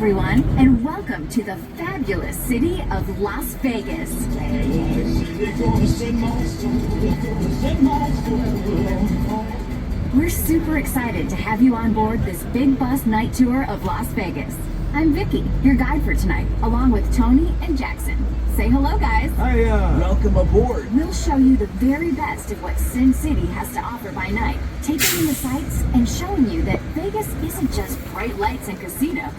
everyone, and welcome to the fabulous city of Las Vegas. We're super excited to have you on board this big bus night tour of Las Vegas. I'm Vicky, your guide for tonight, along with Tony and Jackson. Say hello, guys. Hi, welcome aboard. We'll show you the very best of what Sin City has to offer by night, taking in the sights and showing you that Vegas isn't just bright lights and casinos.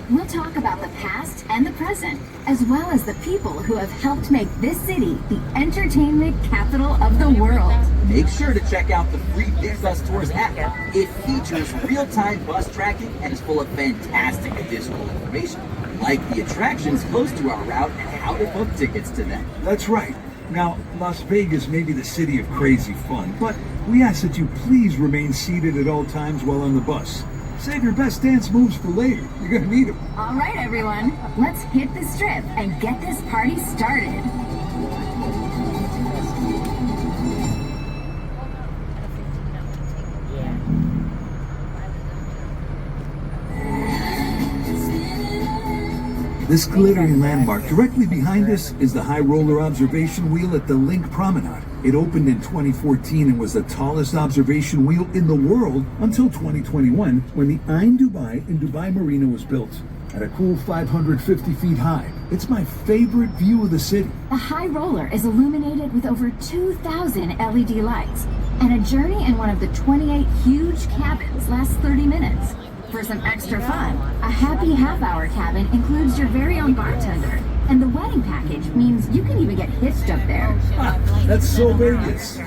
We'll talk about the past and the present, as well as the people who have helped make this city the entertainment capital of the world. Make sure to check out the free Big Bus Tours app. It features real-time bus tracking and is full of fantastic additional information, like the attractions close to our route and how to book tickets to them. That's right. Now, Las Vegas may be the city of crazy fun, but we ask that you please remain seated at all times while on the bus. Save your best dance moves for later. You're gonna need them. All right, everyone, let's hit the strip and get this party started. This glittering landmark directly behind us is the High Roller Observation Wheel at the Link Promenade. It opened in 2014 and was the tallest observation wheel in the world until 2021 when the Ain Dubai in Dubai Marina was built. At a cool 550 feet high, it's my favorite view of the city. The High Roller is illuminated with over 2,000 LED lights, and a journey in one of the 28 huge cabins lasts 30 minutes. For some extra fun, a happy half-hour cabin includes your very own bartender, and the wedding package means you can even get hitched up there. That's so Vegas.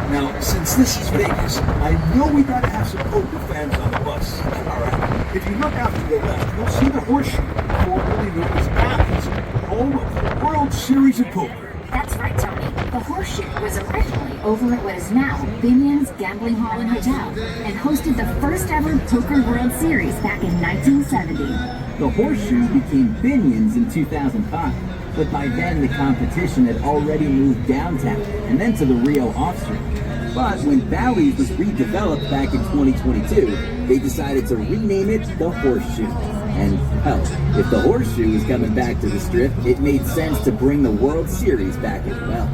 Now, since this is Vegas, I know we gotta have some poker fans on the bus. Alright, if you look out to the left, you'll see the Horseshoe, formerly known as Athens, home of the World Series of Poker. That's right, Tony. The Horseshoe was originally over at what is now Binion's Gambling Hall and Hotel, and hosted the first ever Poker World Series back in 1970. The Horseshoe became Binion's in 2005, but by then the competition had already moved downtown and then to the Rio offshoot. But when Bally's was redeveloped back in 2022, they decided to rename it the Horseshoe. And hell, if the Horseshoe was coming back to the Strip, it made sense to bring the World Series back as well.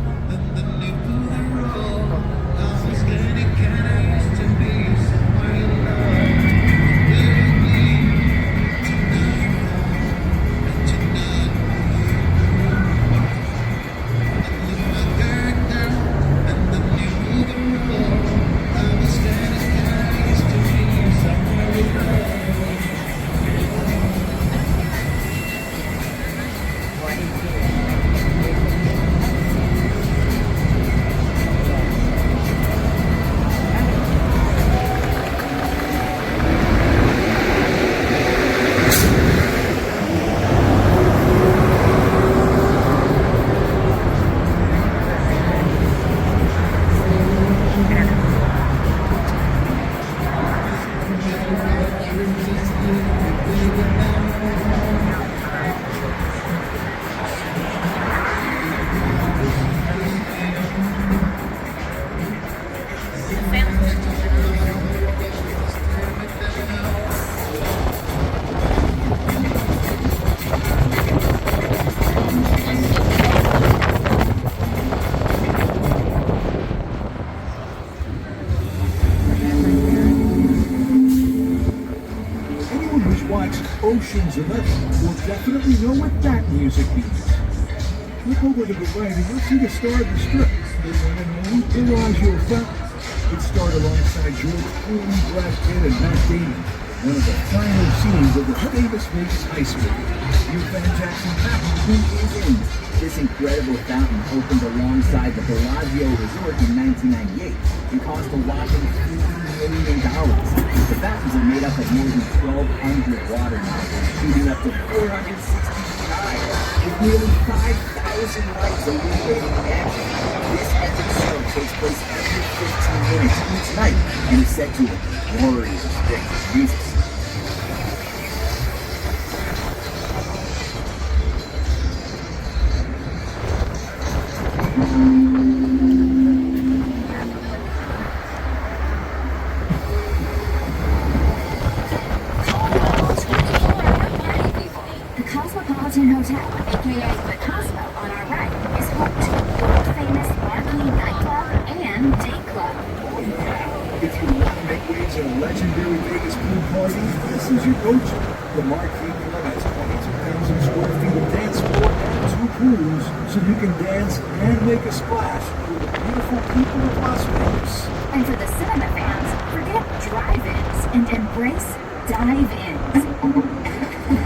Ocean's 11 will definitely know what that music means. Look over to the right and you'll see the star of the Strip, the one and only meet Bellagio fountains. It starred alongside George Clooney, Brad Pitt, and Matt Damon. One of the final scenes of the famous Vegas high school. Your fan Jackson Patton, Who is in? This incredible fountain opened alongside the Bellagio Resort in 1998 and cost a whopping $50 million. The fountains are made up of more than 1,200 water nozzles, shooting up to 460 feet high, with nearly 5,000 lights illuminating the action. This epic show takes place every 15 minutes each night and is set to a glorious mix of music. The Cosmopolitan Hotel, aka the Cosmo on our right, is home to a world-famous marquee nightclub and day club. if you want to make waves at a legendary Vegas pool party, this is your go-to. The Marquee Club has 22,000 square feet of dance floor and 2 pools, so you can dance and make a splash with the beautiful people of Las Vegas. And for the cinema fans, forget drive-ins and embrace dive-ins.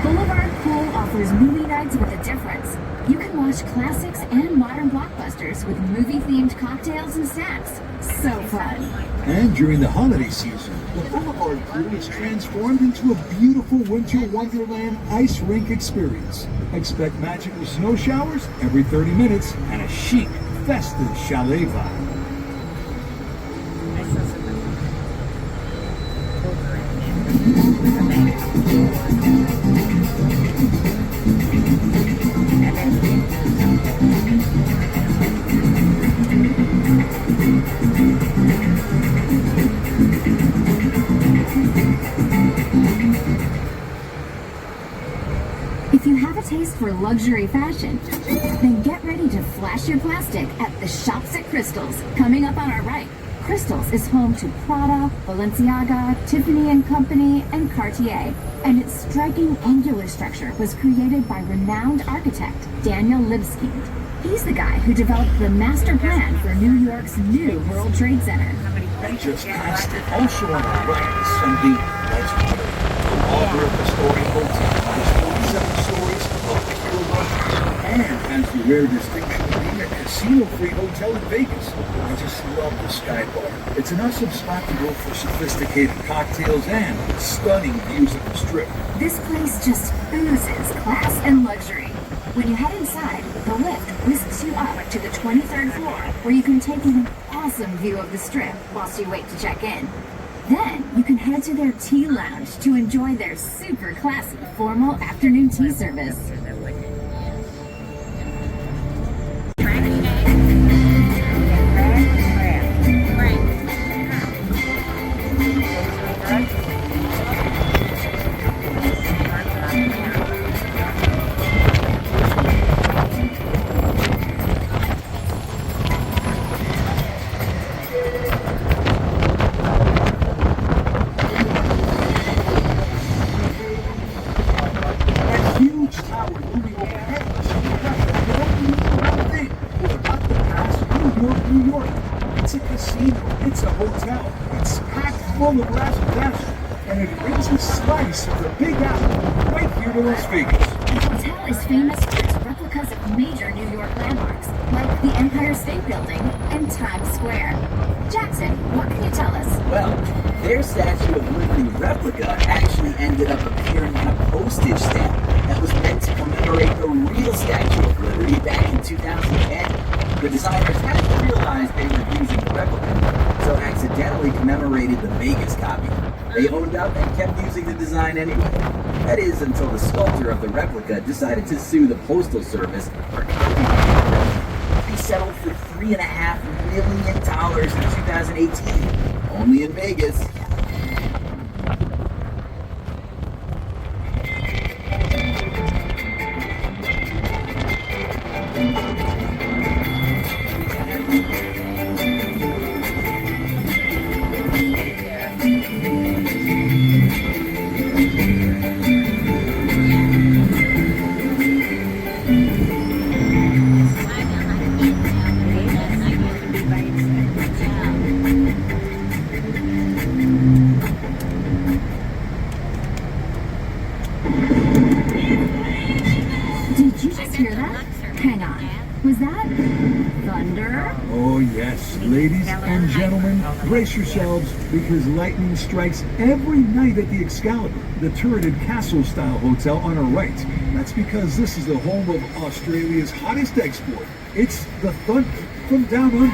Boulevard Pool offers movie nights with a difference. You can watch classics and modern blockbusters with movie-themed cocktails and snacks. So fun. And during the holiday season, the Boulevard Pool is transformed into a beautiful winter wonderland ice rink experience. Expect magical snow showers every 30 minutes and a chic, festive chalet vibe. If you have a taste for luxury fashion, then get ready to flash your plastic at the Shops at Crystals, coming up on our right. Crystals is home to Prada, Balenciaga, Tiffany & Company, and Cartier, and its striking angular structure was created by renowned architect Daniel Libeskind. He's the guy who developed the master plan for New York's new World Trade Center. And just past it, also on the right, is something legendary. The Walter Astoria Hotel has 47 stories of pure luxury and has the rare distinction of being a casino-free hotel in Vegas. I just love the Sky Bar. It's an awesome spot to go for sophisticated cocktails and stunning views of the Strip. This place just oozes class and luxury. When you head inside, the lift whisks you up to the 23rd floor, where you can take in an awesome view of the Strip whilst you wait to check in. Then you can head to their tea lounge to enjoy their super classy formal afternoon tea service. New York. It's a casino. It's a hotel. It's packed full of razzle dazzle. And it brings a slice of the Big Apple right here to Las Vegas. The hotel is famous for its replicas of major New York landmarks, like the Empire State Building and Times Square. Jackson, what can you tell us? Well, their Statue of Liberty replica actually ended up appearing on a postage stamp that was meant to commemorate the real Statue of Liberty back in 2010. The designers hadn't realized they were using the replica, so accidentally commemorated the Vegas copy. They owned up and kept using the design anyway. That is, until the sculptor of the replica decided to sue the Postal Service for copyright. He settled for $3.5 million in 2018, only in Vegas. Ladies and gentlemen, brace yourselves because lightning strikes every night at the Excalibur, the turreted castle-style hotel on our right. That's because this is the home of Australia's hottest export. It's the Thunder from Down Under.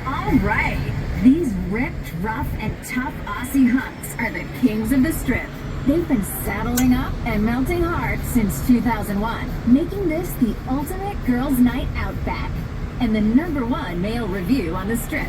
All right. These ripped, rough, and tough Aussie hunks are the kings of the Strip. They've been saddling up and melting hard since 2001, making this the ultimate girls' night out back and the #1 male review on the Strip.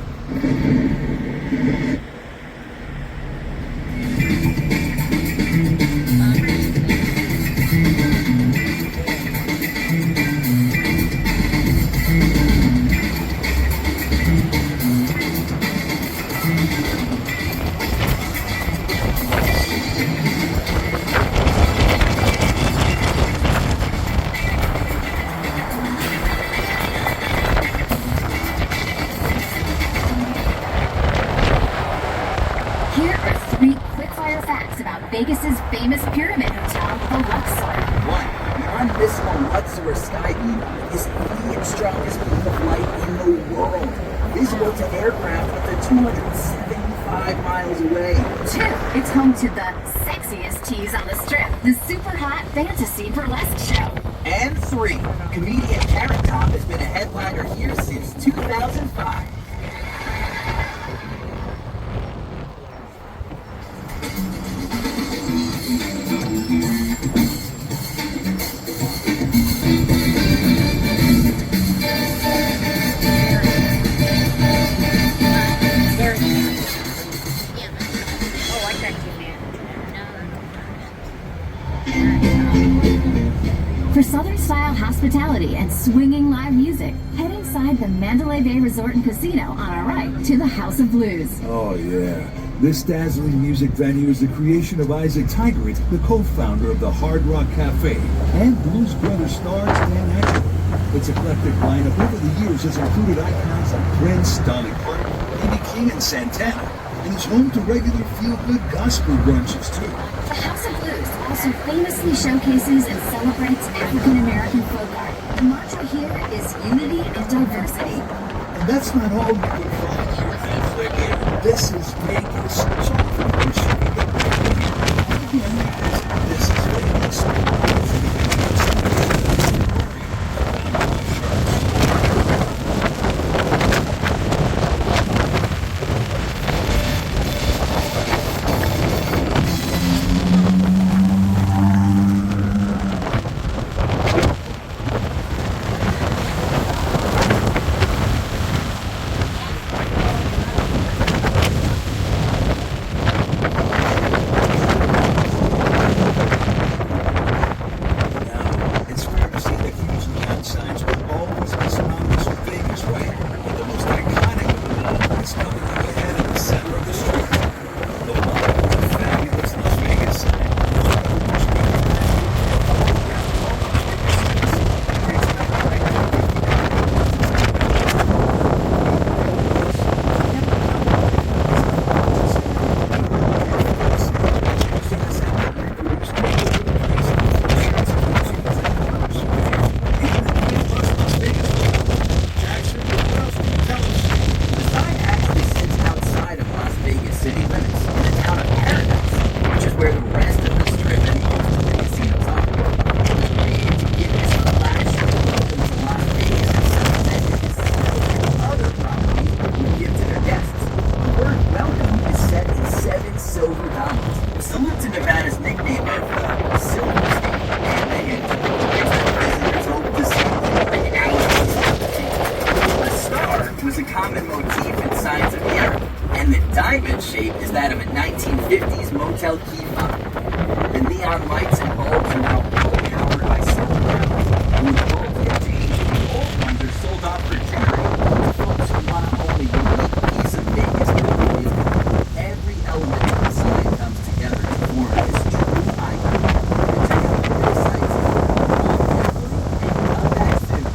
Vegas's famous pyramid hotel, the Luxor. 1. The unmissable Luxor sky view is the strongest beam of light in the world, visible to aircraft up to 275 miles away. 2. It's home to the sexiest tease on the Strip, the super hot fantasy burlesque show. And 3. Comedian Carrot Top has been a headliner here since 2005. For Southern-style hospitality and swinging live music, head inside the Mandalay Bay Resort and Casino on our right to the House of Blues. Oh, yeah. This dazzling music venue is the creation of Isaac Tigerett, the co-founder of the Hard Rock Cafe, and Blues Brothers star Dan Aykroyd. Its eclectic lineup over the years has included icons like Prince, Dolly Parton, B.B. King, and Santana, and is home to regular feel-good gospel brunches, too. The House of Blues also famously showcases and celebrates African-American folk art. The mantra here is unity and diversity. And that's not all you can find here at Flair. This is Vegas. So this is Vegas. diamond shape is that of a 1950s motel key fob. The neon lights and bulbs are now all powered by solar panels. And when the bulbs get changed, the old ones are sold off for charity. Folks who want to own a unique piece of Vegas community. Every element of the sign comes together to form this true icon. And check out the sites and come back soon.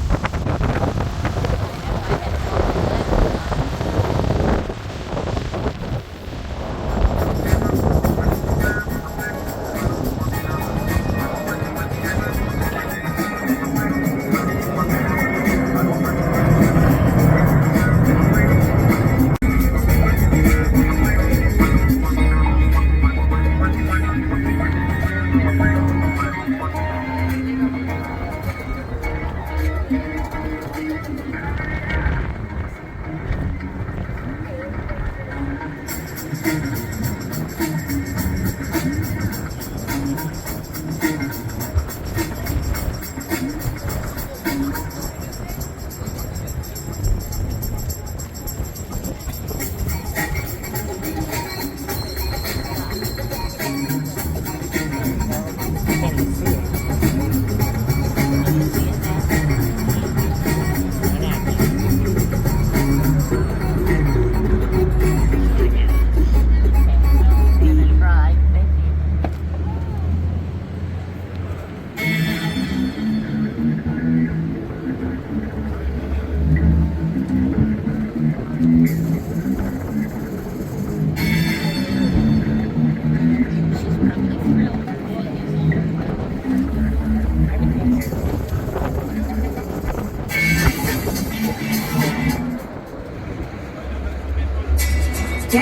Get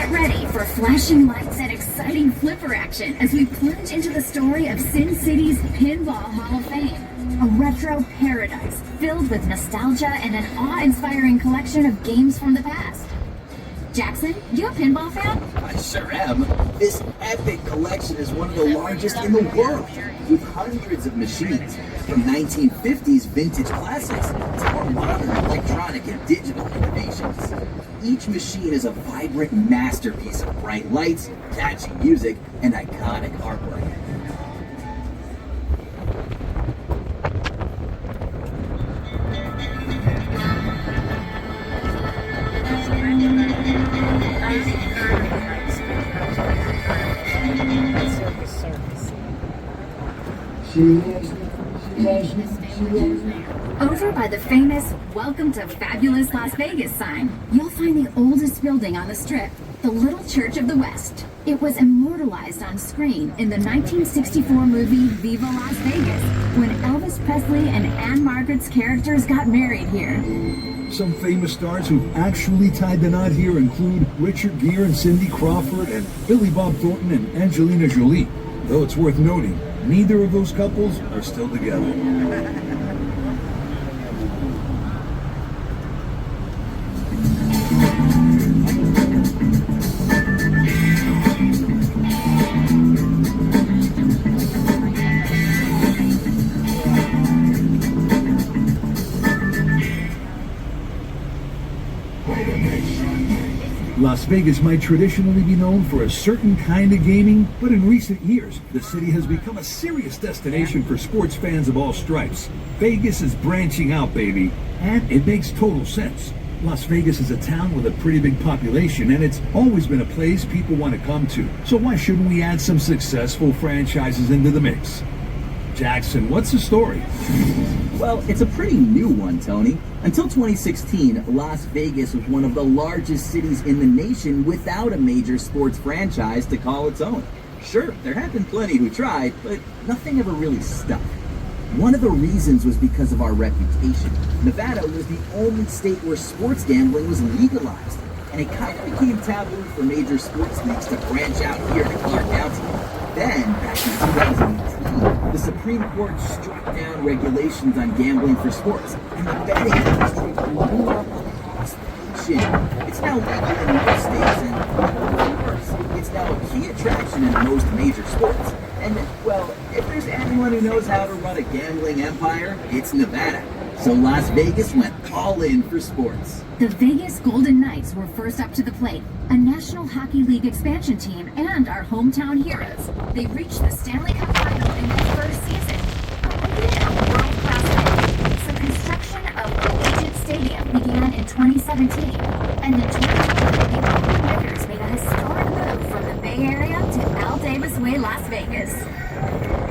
ready for flashing lights and exciting flipper action as we plunge into the story of Sin City's Pinball Hall of Fame. A retro paradise filled with nostalgia and an awe-inspiring collection of games from the past. Jackson, you a pinball fan? I sure am. This epic collection is one of the largest in the world, with hundreds of machines, from 1950s vintage classics to more modern electronic and digital innovations. Each machine is a vibrant masterpiece of bright lights, catchy music, and iconic artwork. Over by the famous Welcome to Fabulous Las Vegas sign, you'll find the oldest building on the Strip, the Little Church of the West. It was immortalized on screen in the 1964 movie Viva Las Vegas, when Elvis Presley and Anne Margaret's characters got married here. Some famous stars who've actually tied the knot here include Richard Gere and Cindy Crawford, and Billy Bob Thornton and Angelina Jolie. Though it's worth noting, neither of those couples are still together. Las Vegas might traditionally be known for a certain kind of gaming, but in recent years, the city has become a serious destination for sports fans of all stripes. Vegas is branching out, baby, and it makes total sense. Las Vegas is a town with a pretty big population, and it's always been a place people want to come to. So why shouldn't we add some successful franchises into the mix? Jackson, what's the story? Well, it's a pretty new one, Tony. Until 2016, Las Vegas was one of the largest cities in the nation without a major sports franchise to call its own. Sure, there have been plenty who tried, but nothing ever really stuck. One of the reasons was because of our reputation. Nevada was the only state where sports gambling was legalized, and it kind of became taboo for major sports leagues to branch out here to Clark County. Then, back in 2018, the Supreme Court struck down regulations on gambling for sports, and the betting industry blew up across the nation. It's now legal in most states, and of course, it's now a key attraction in most major sports. And, well, if there's anyone who knows how to run a gambling empire, it's Nevada. So Las Vegas went all in for sports. The Vegas Golden Knights were first up to the plate, a National Hockey League expansion team and our hometown heroes. They reached the Stanley Cup final in their first season, completing a world-class win. So construction of Allegiant Stadium began in 2017, and in 2020, the Golden Knights made a historic move from the Bay Area to Al Davis Way, Las Vegas.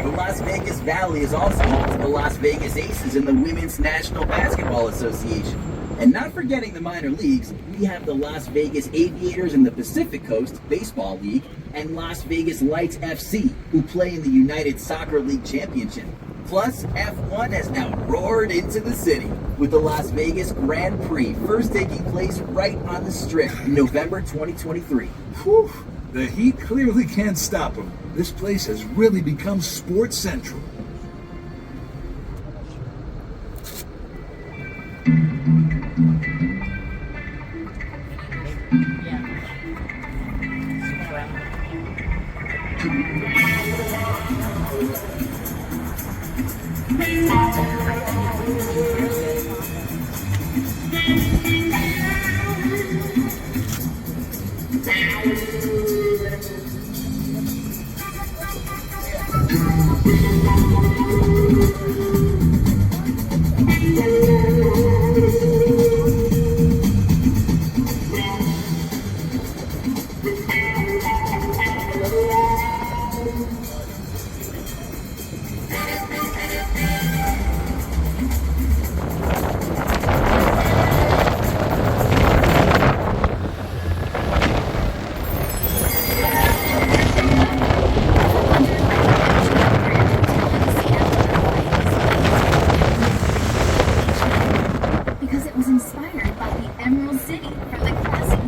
The Las Vegas Valley is also home to the Las Vegas Aces in the Women's National Basketball Association. And not forgetting the minor leagues, we have the Las Vegas Aviators in the Pacific Coast Baseball League and Las Vegas Lights FC, who play in the United Soccer League Championship. Plus, F1 has now roared into the city, with the Las Vegas Grand Prix first taking place right on the Strip in November 2023. Whew, the heat clearly can't stop them. This place has really become sports central.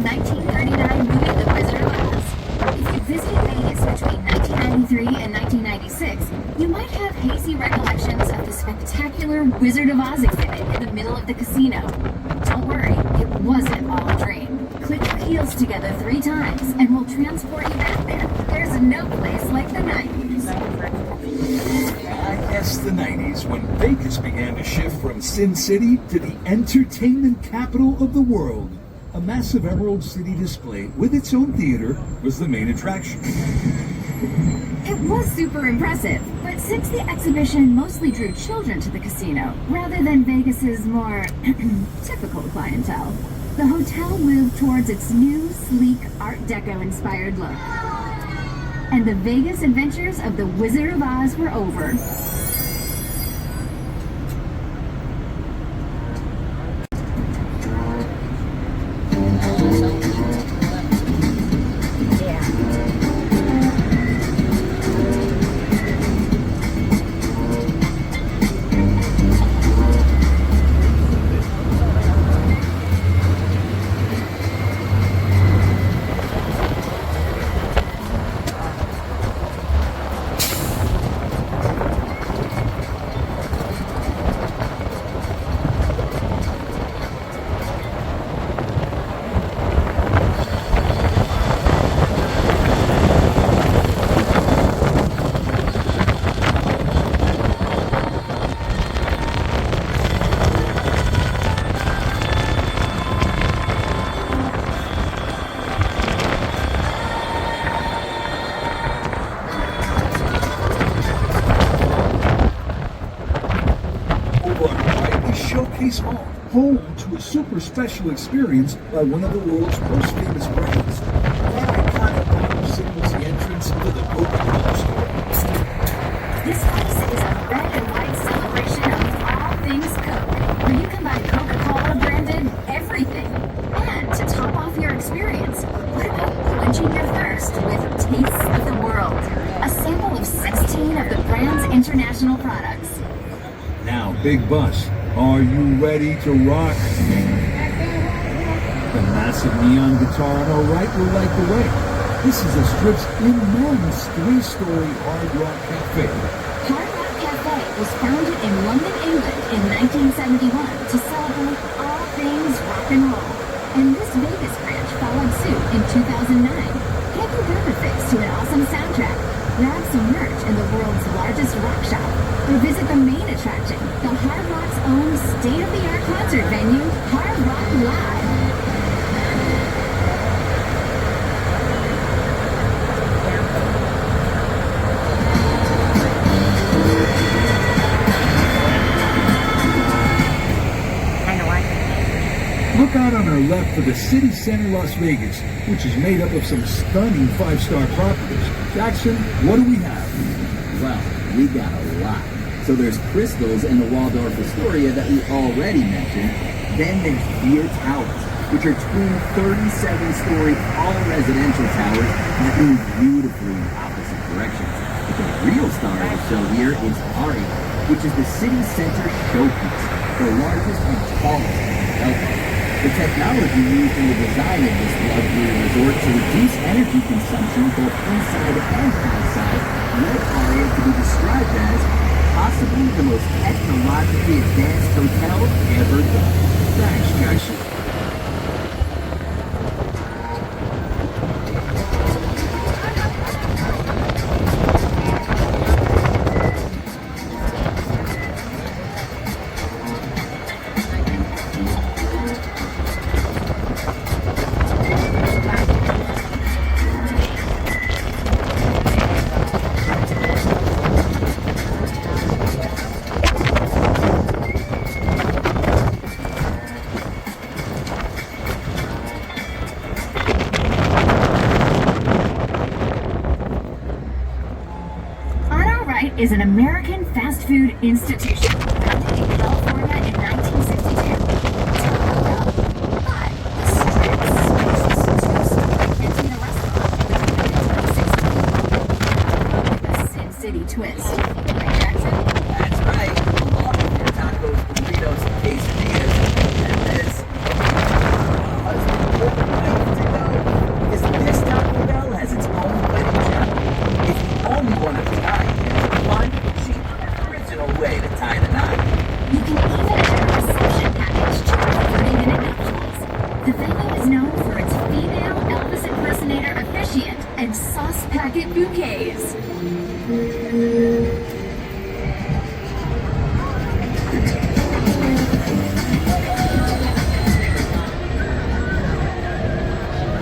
1939 movie The Wizard of Oz. If you visited Vegas between 1993 and 1996, you might have hazy recollections of the spectacular Wizard of Oz exhibit in the middle of the casino. Don't worry, it wasn't all a dream. Click your heels together 3 times and we'll transport you back there. There's no place like the 90s. Yes, the 90s, when Vegas began to shift from Sin City to the entertainment capital of the world. A massive Emerald City display with its own theater was the main attraction. It was super impressive, but since the exhibition mostly drew children to the casino, rather than Vegas's more typical clientele, the hotel moved towards its new, sleek, Art Deco-inspired look. And the Vegas adventures of the Wizard of Oz were over. Showcase Hall, home to a super special experience by one of the world's most famous brands. That iconic lounge signals the entrance to the Coca-Cola store. This place is a red and white celebration of all things Coke, where you can buy Coca-Cola branded everything. And to top off your experience, what about quenching your thirst with Tastes of the World, a sample of 16 of the brand's international products. Now, Big Bus, are you ready to rock? The massive neon guitar on our right will light the way. This is the Strip's immense 3-story Hard Rock Cafe. Hard Rock Cafe was founded in London, England in 1971 to celebrate all things rock and roll. And this Vegas branch followed suit in 2009. Get your burger fix to an awesome soundtrack. Grab some merch in the world's largest rock shop. Or visit the main attraction, the Hard Rock's own state-of-the-art concert venue, Hard Rock Live. Look out on our left for the City Center Las Vegas, which is made up of some stunning 5-star properties. Jackson, what do we have? Well, we got a lot. So there's Crystals in the Waldorf Astoria that we already mentioned. Then there's Beer Towers, which are twin 37-story all-residential towers that move beautifully in opposite directions. But the real star of the show here is Aria, which is the city center showpiece, the largest and tallest in the hotel. The technology used in the design of this luxury resort to reduce energy consumption both inside and outside led Aria to be described as possibly the most technologically advanced hotel ever done. Thanks, Jackson. Is an American fast food institution founded in California in 1962. But the Strip's cantina restaurant with a Sin City twist. Right, Jackson? That's right. All of your tacos, burritos, quesadillas, and this. pocket bouquets.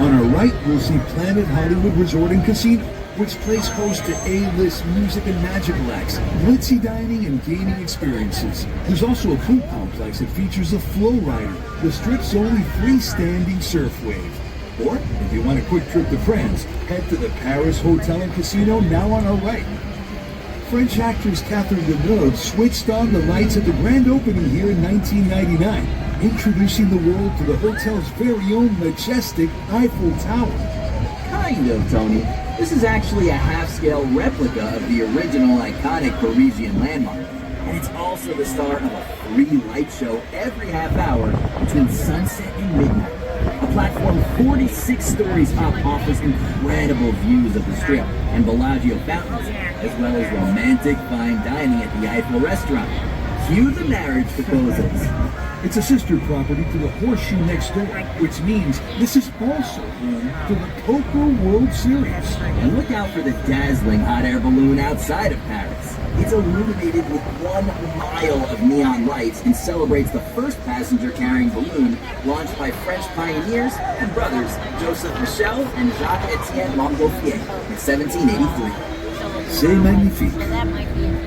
On our right, we'll see Planet Hollywood Resort and Casino, which plays host to A-list music and magical acts, glitzy dining and gaming experiences. There's also a pool complex that features a flow rider, the Strip's only freestanding surf wave. Or, if you want a quick trip to France, head to the Paris Hotel and Casino, now on our right. French actress Catherine Deneuve switched on the lights at the grand opening here in 1999, introducing the world to the hotel's very own majestic Eiffel Tower. Kind of, Tony. This is actually a half-scale replica of the original iconic Parisian landmark. And it's also the star of a free light show every half hour between sunset and midnight. A platform 46 stories up offers incredible views of the Strip and Bellagio fountains, as well as romantic fine dining at the Eiffel restaurant. Cue the marriage proposals. It's a sister property to the Horseshoe next door, which means this is also home to the Poker World Series. And look out for the dazzling hot air balloon outside of Paris. It's illuminated with 1 mile of neon lights and celebrates the first passenger-carrying balloon launched by French pioneers and brothers Joseph Michel and Jacques-Étienne Montgolfier in 1783. C'est magnifique. That might be it.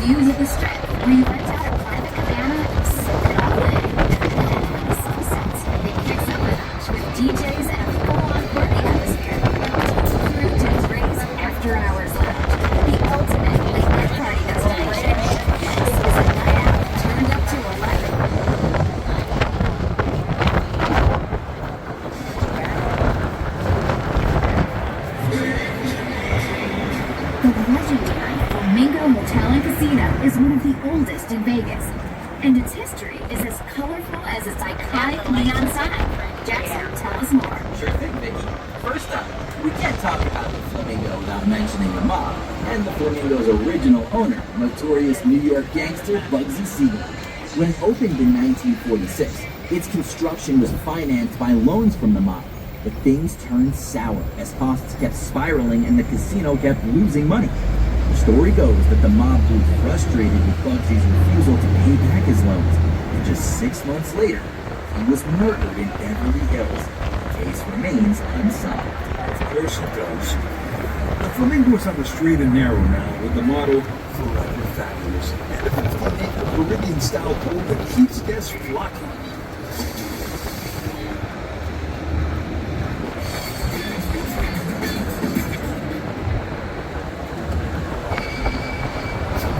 Views of the Strip, where you rent out a private cabana and soak it all in. And the sunsets, they mix up the notch with DJs and a full-on party atmosphere. Through to Dre's After Hours Lounge, the ultimate late night party destination. This is a night out turned up to 11. The legendary Flamingo Hotel and Casino is one of the oldest in Vegas, and its history is as colorful as its iconic neon sign. Jackson, tell us more. Sure thing, Vicky. First up, we can't talk about the Flamingo without mentioning the mob and the Flamingo's original owner, notorious New York gangster Bugsy Siegel. When it opened in 1946, its construction was financed by loans from the mob. But things turned sour as costs kept spiraling and the casino kept losing money. The story goes that the mob grew frustrated with Bugsy's refusal to pay back his loans, and just 6 months later, he was murdered in Beverly Hills. The case remains unsolved. Of course it does. The Flamingo's on the straight and narrow now with the motto, Forever Fabulous, and a 15-acre Caribbean-style pool that keeps guests flocking.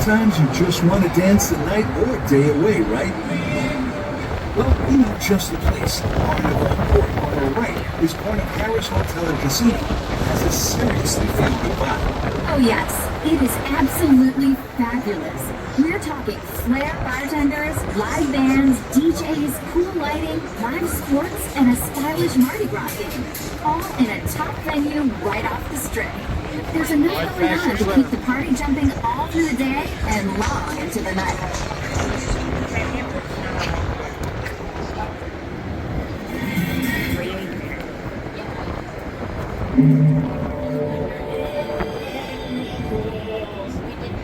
Sometimes you just want to dance the night or day away, right? Well, you know just the place. Carnival Court on our right is part of Paris Hotel and Casino. It has a seriously family vibe. Oh yes, it is absolutely fabulous. We're talking flair bartenders, live bands, DJs, cool lighting, live sports, and a stylish Mardi Gras theme. All in a top venue right off the Strip. There's enough going on to keep the party jumping all through the day and long into the night.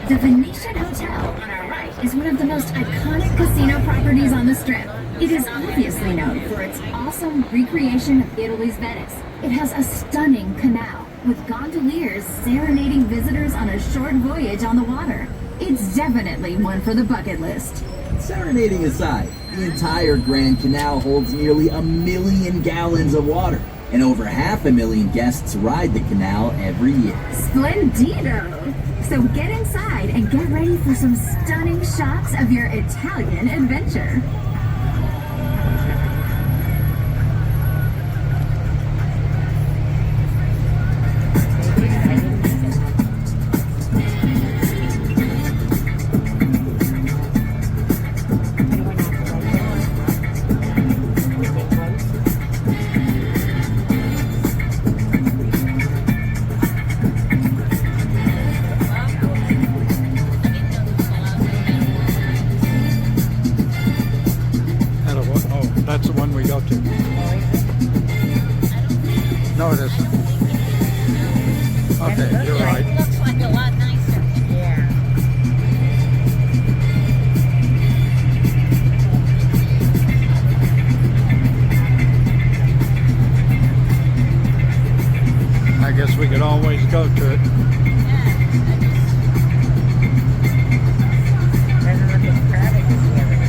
The Venetian Hotel on our right is one of the most iconic casino properties on the Strip. It is obviously known for its awesome recreation of Italy's Venice. It has a stunning canal, with gondoliers serenading visitors on a short voyage on the water. It's definitely one for the bucket list. Serenading aside, the entire Grand Canal holds nearly 1 million gallons of water, and over 500,000 guests ride the canal every year. Splendido! So get inside and get ready for some stunning shots of your Italian adventure. one we go to. No, it isn't. Okay, you're right. It looks like a lot nicer. Yeah. I guess we could always go to it. Doesn't look as crowded as the other one.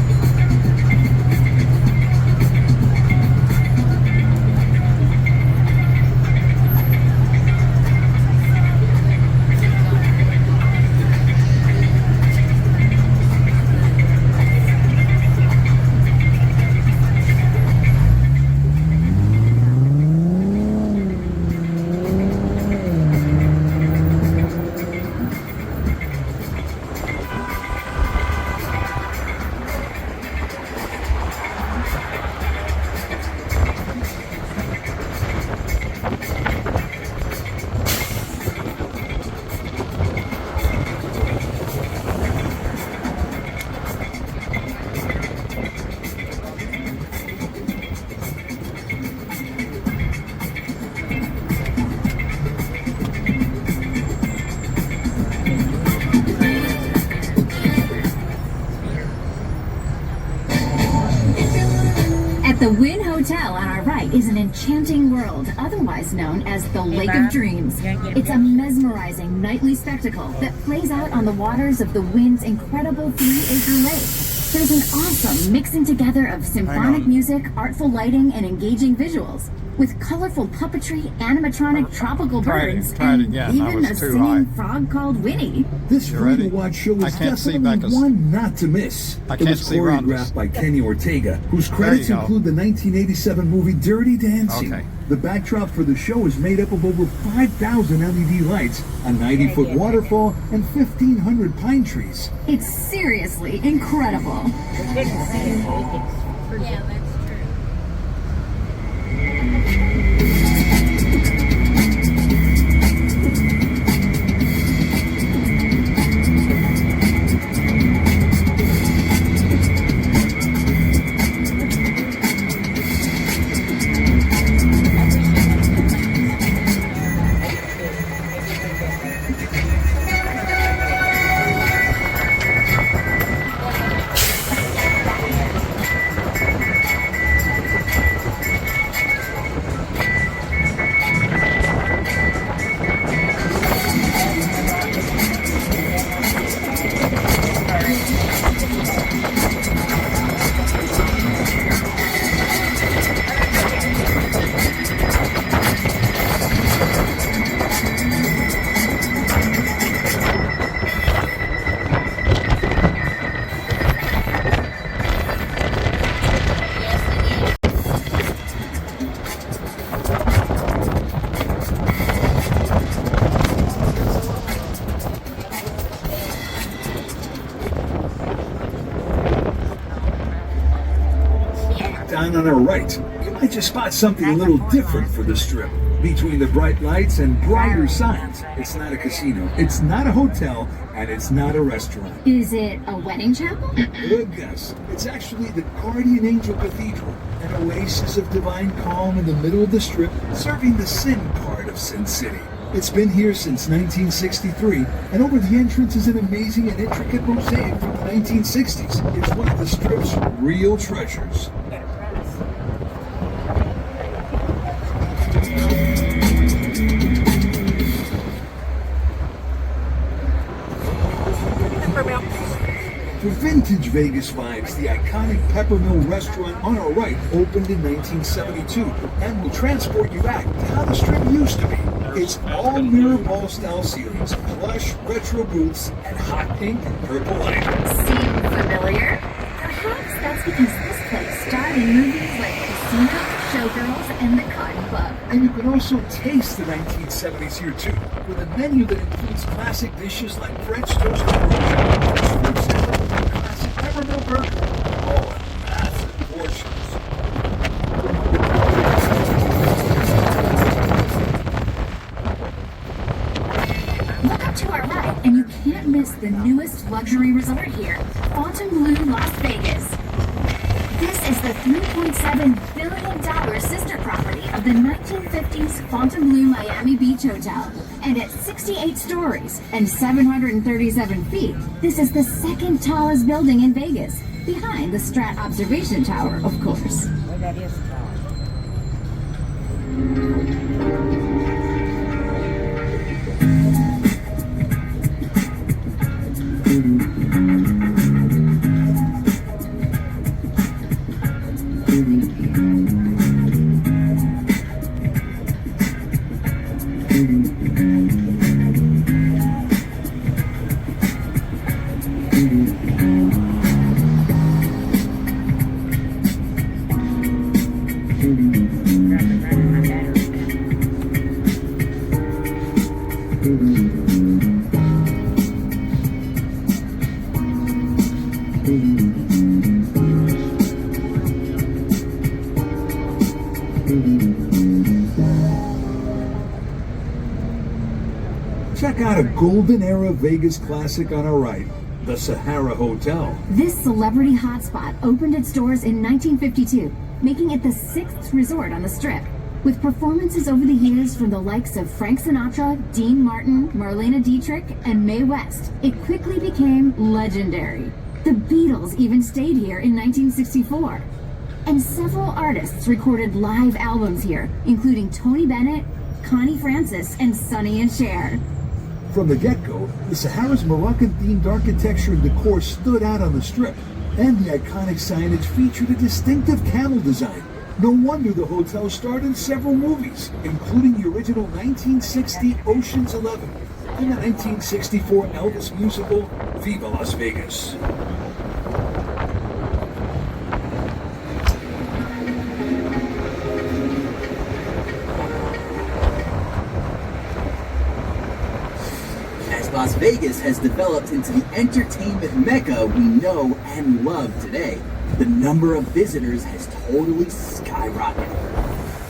The Wynn Hotel on our right is an enchanting world, otherwise known as the Lake of Dreams. It's a mesmerizing nightly spectacle that plays out on the waters of the Wynn's incredible 3-acre lake. There's an awesome mixing together of symphonic music, artful lighting, and engaging visuals, with colorful puppetry, animatronic tropical birds, and even a singing frog called Winnie. This free-to-watch show is definitely one not to miss. It was choreographed by Kenny Ortega, whose credits include the 1987 movie Dirty Dancing. The backdrop for the show is made up of over 5,000 LED lights, a 90-foot waterfall, and 1,500 pine trees. It's seriously incredible. Yeah, that's true. Down on our right, you might just spot something a little different for the strip. Between the bright lights and brighter signs, it's not a casino, it's not a hotel, and it's not a restaurant. Is it a wedding chapel? Good guess. It's actually the Guardian Angel Cathedral, an oasis of divine calm in the middle of the strip, serving the sin part of Sin City. It's been here since 1963, and over the entrance is an amazing and intricate mosaic from the 1960s. It's one of the strip's real treasures. For vintage Vegas vibes, the iconic Peppermill restaurant on our right opened in 1972 and will transport you back to how the strip used to be. It's all mirror ball style ceilings, plush retro booths, and hot pink and purple lighting. Seem familiar? Perhaps that's because this place starred in movies like Casino, Showgirls, and The Cotton Club. And you can also taste the 1970s here too, with a menu that includes classic dishes like French toast and fruit salad, classic peppermill burger, all in massive portions. Look up to our right, and you can't miss the newest luxury resort here, Fontainebleau, Las Vegas. This is the $3.7 billion sister property of the 1950s Fontainebleau Miami Beach Hotel. And at 68 stories and 737 feet, this is the second tallest building in Vegas, behind the Strat Observation Tower, of course. Well, that is tall. Check out a golden era Vegas classic on our right, the Sahara Hotel. This celebrity hotspot opened its doors in 1952, making it the sixth resort on the Strip. With performances over the years from the likes of Frank Sinatra, Dean Martin, Marlene Dietrich, and Mae West, it quickly became legendary. The Beatles even stayed here in 1964. And several artists recorded live albums here, including Tony Bennett, Connie Francis, and Sonny and Cher. From the get-go, the Sahara's Moroccan-themed architecture and decor stood out on the Strip, and the iconic signage featured a distinctive camel design. No wonder the hotel starred in several movies, including the original 1960 Ocean's 11 and the 1964 Elvis musical Viva Las Vegas. Las Vegas has developed into the entertainment mecca we know and love today, the number of visitors has totally skyrocketed.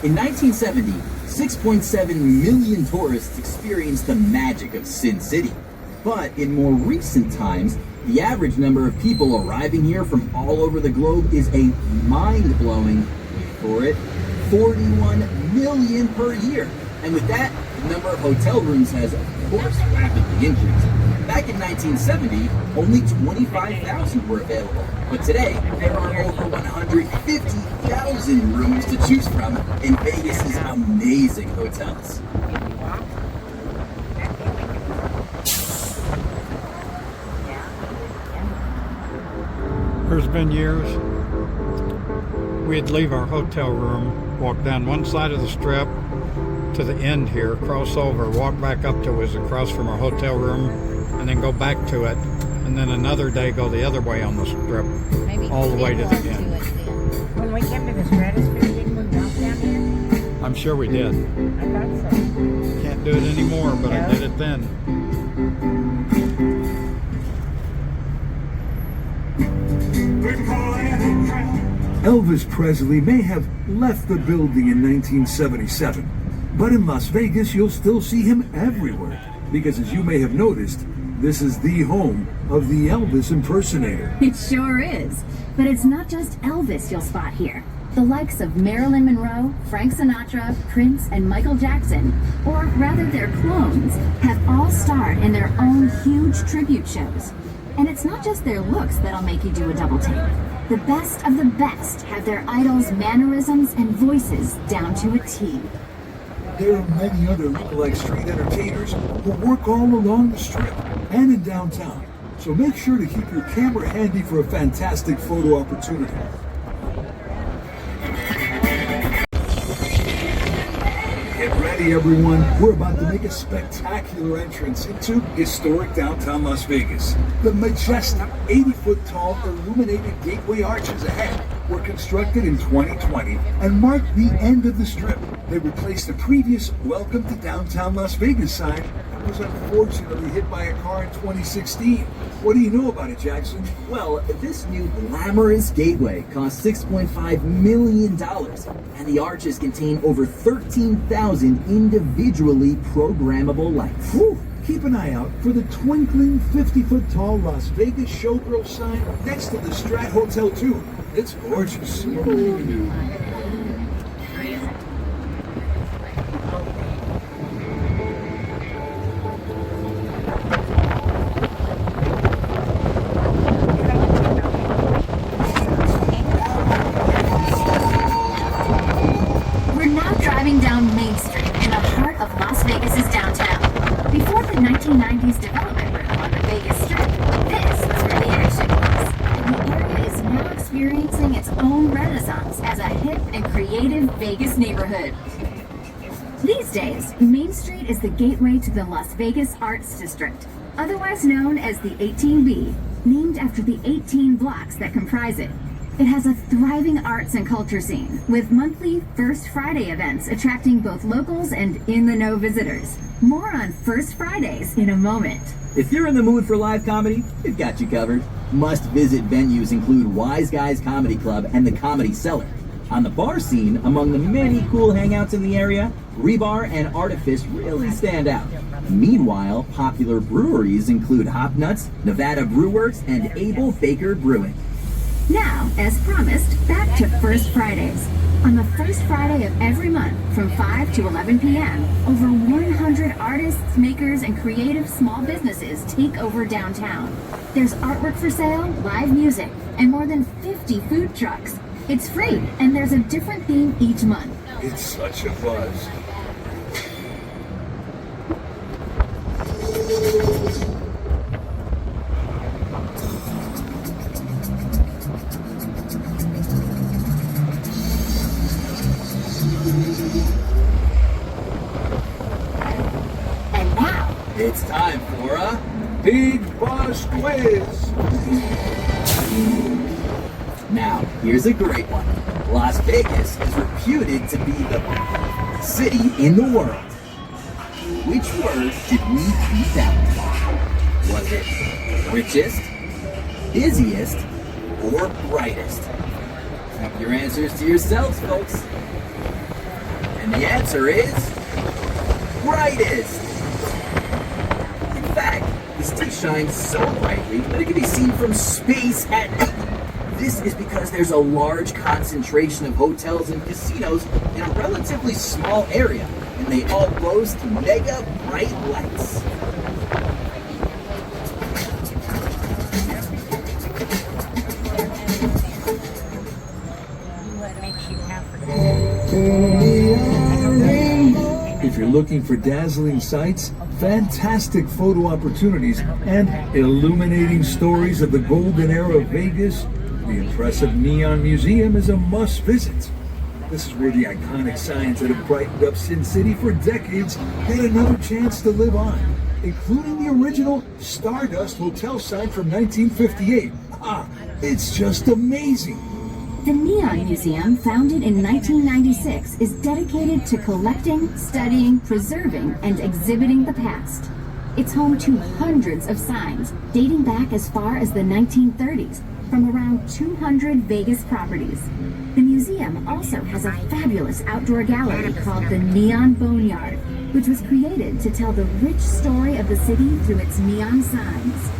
In 1970, 6.7 million tourists experienced the magic of Sin City. But in more recent times, the average number of people arriving here from all over the globe is a mind-blowing, for it, 41 million per year. And with that, the number of hotel rooms has, of course, rapidly increased. Back in 1970, only 25,000 were available. But today, there are over 150,000 rooms to choose from in Vegas's amazing hotels. There's been years we'd leave our hotel room, walk down one side of the Strip to the end here, cross over, walk back up to it was across from our hotel room, and then go back to it, and then another day go the other way on the Strip, Maybe all the way to the end. When we came to the Stratosphere, didn't we walk down here? I'm sure we did. I thought so. Can't do it anymore, but I did it then. Elvis Presley may have left the building in 1977, but in Las Vegas you'll still see him everywhere, because as you may have noticed, this is the home of the Elvis impersonator. It sure is. But it's not just Elvis you'll spot here. The likes of Marilyn Monroe, Frank Sinatra, Prince, and Michael Jackson, or rather their clones, have all starred in their own huge tribute shows. And it's not just their looks that'll make you do a double take. The best of the best have their idols' mannerisms and voices down to a T. There are many other lookalike street entertainers who work all along the Strip and in downtown, so make sure to keep your camera handy for a fantastic photo opportunity. Get ready, everyone. We're about to make a spectacular entrance into historic downtown Las Vegas. The majestic 80-foot tall illuminated gateway arches ahead were constructed in 2020 and marked the end of the Strip. They replaced the previous Welcome to Downtown Las Vegas sign that was unfortunately hit by a car in 2016. What do you know about it, Jackson? Well, this new glamorous gateway cost $6.5 million, and the arches contain over 13,000 individually programmable lights. Whew. Keep an eye out for the twinkling 50-foot tall Las Vegas Showgirl sign next to the Strat Hotel 2. It's gorgeous. We're now driving down Main Street in the heart of Las Vegas's downtown. Before the 1990s development boom on the Vegas Strip, this was where the action was. And the area is now experiencing its own renaissance as a hip and creative Vegas neighborhood. These days, Main Street is the gateway to the Las Vegas Arts District, otherwise known as the 18B, named after the 18 blocks that comprise it. It has a thriving arts and culture scene, with monthly First Friday events attracting both locals and in-the-know visitors. More on First Fridays in a moment. If you're in the mood for live comedy, we've got you covered. Must-visit venues include Wise Guys Comedy Club and the Comedy Cellar. On the bar scene, among the many cool hangouts in the area, Rebar and Artifice really stand out. Meanwhile, popular breweries include Hop Nuts, Nevada Brew Works, and Able Baker Brewing. Now, as promised, back to First Fridays. On the first Friday of every month from 5 to 11 p.m., over 100 artists, makers, and creative small businesses take over downtown. There's artwork for sale, live music, and more than 50 food trucks. It's free, and there's a different theme each month. It's such a buzz. And now, It's time for a Big Boss Quiz. Now, here's a great one. Las Vegas is reputed to be the city in the world. Which word did we beat out? Was it richest, busiest, or brightest? Keep your answers to yourselves, folks. And the answer is brightest. In fact, the city shines so brightly that it can be seen from space at night. This is because there's a large concentration of hotels and casinos in a relatively small area, and they all boast mega bright lights. What makes you comfortable? If you're looking for dazzling sights, fantastic photo opportunities, and illuminating stories of the golden era of Vegas, the impressive Neon Museum is a must visit. This is where the iconic signs that have brightened up Sin City for decades get another chance to live on, including the original Stardust Hotel sign from 1958. It's just amazing. the Neon Museum, founded in 1996, is dedicated to collecting, studying, preserving, and exhibiting the past. It's home to hundreds of signs dating back as far as the 1930s from around 200 Vegas properties. The museum also has a fabulous outdoor gallery called the Neon Boneyard, which was created to tell the rich story of the city through its neon signs.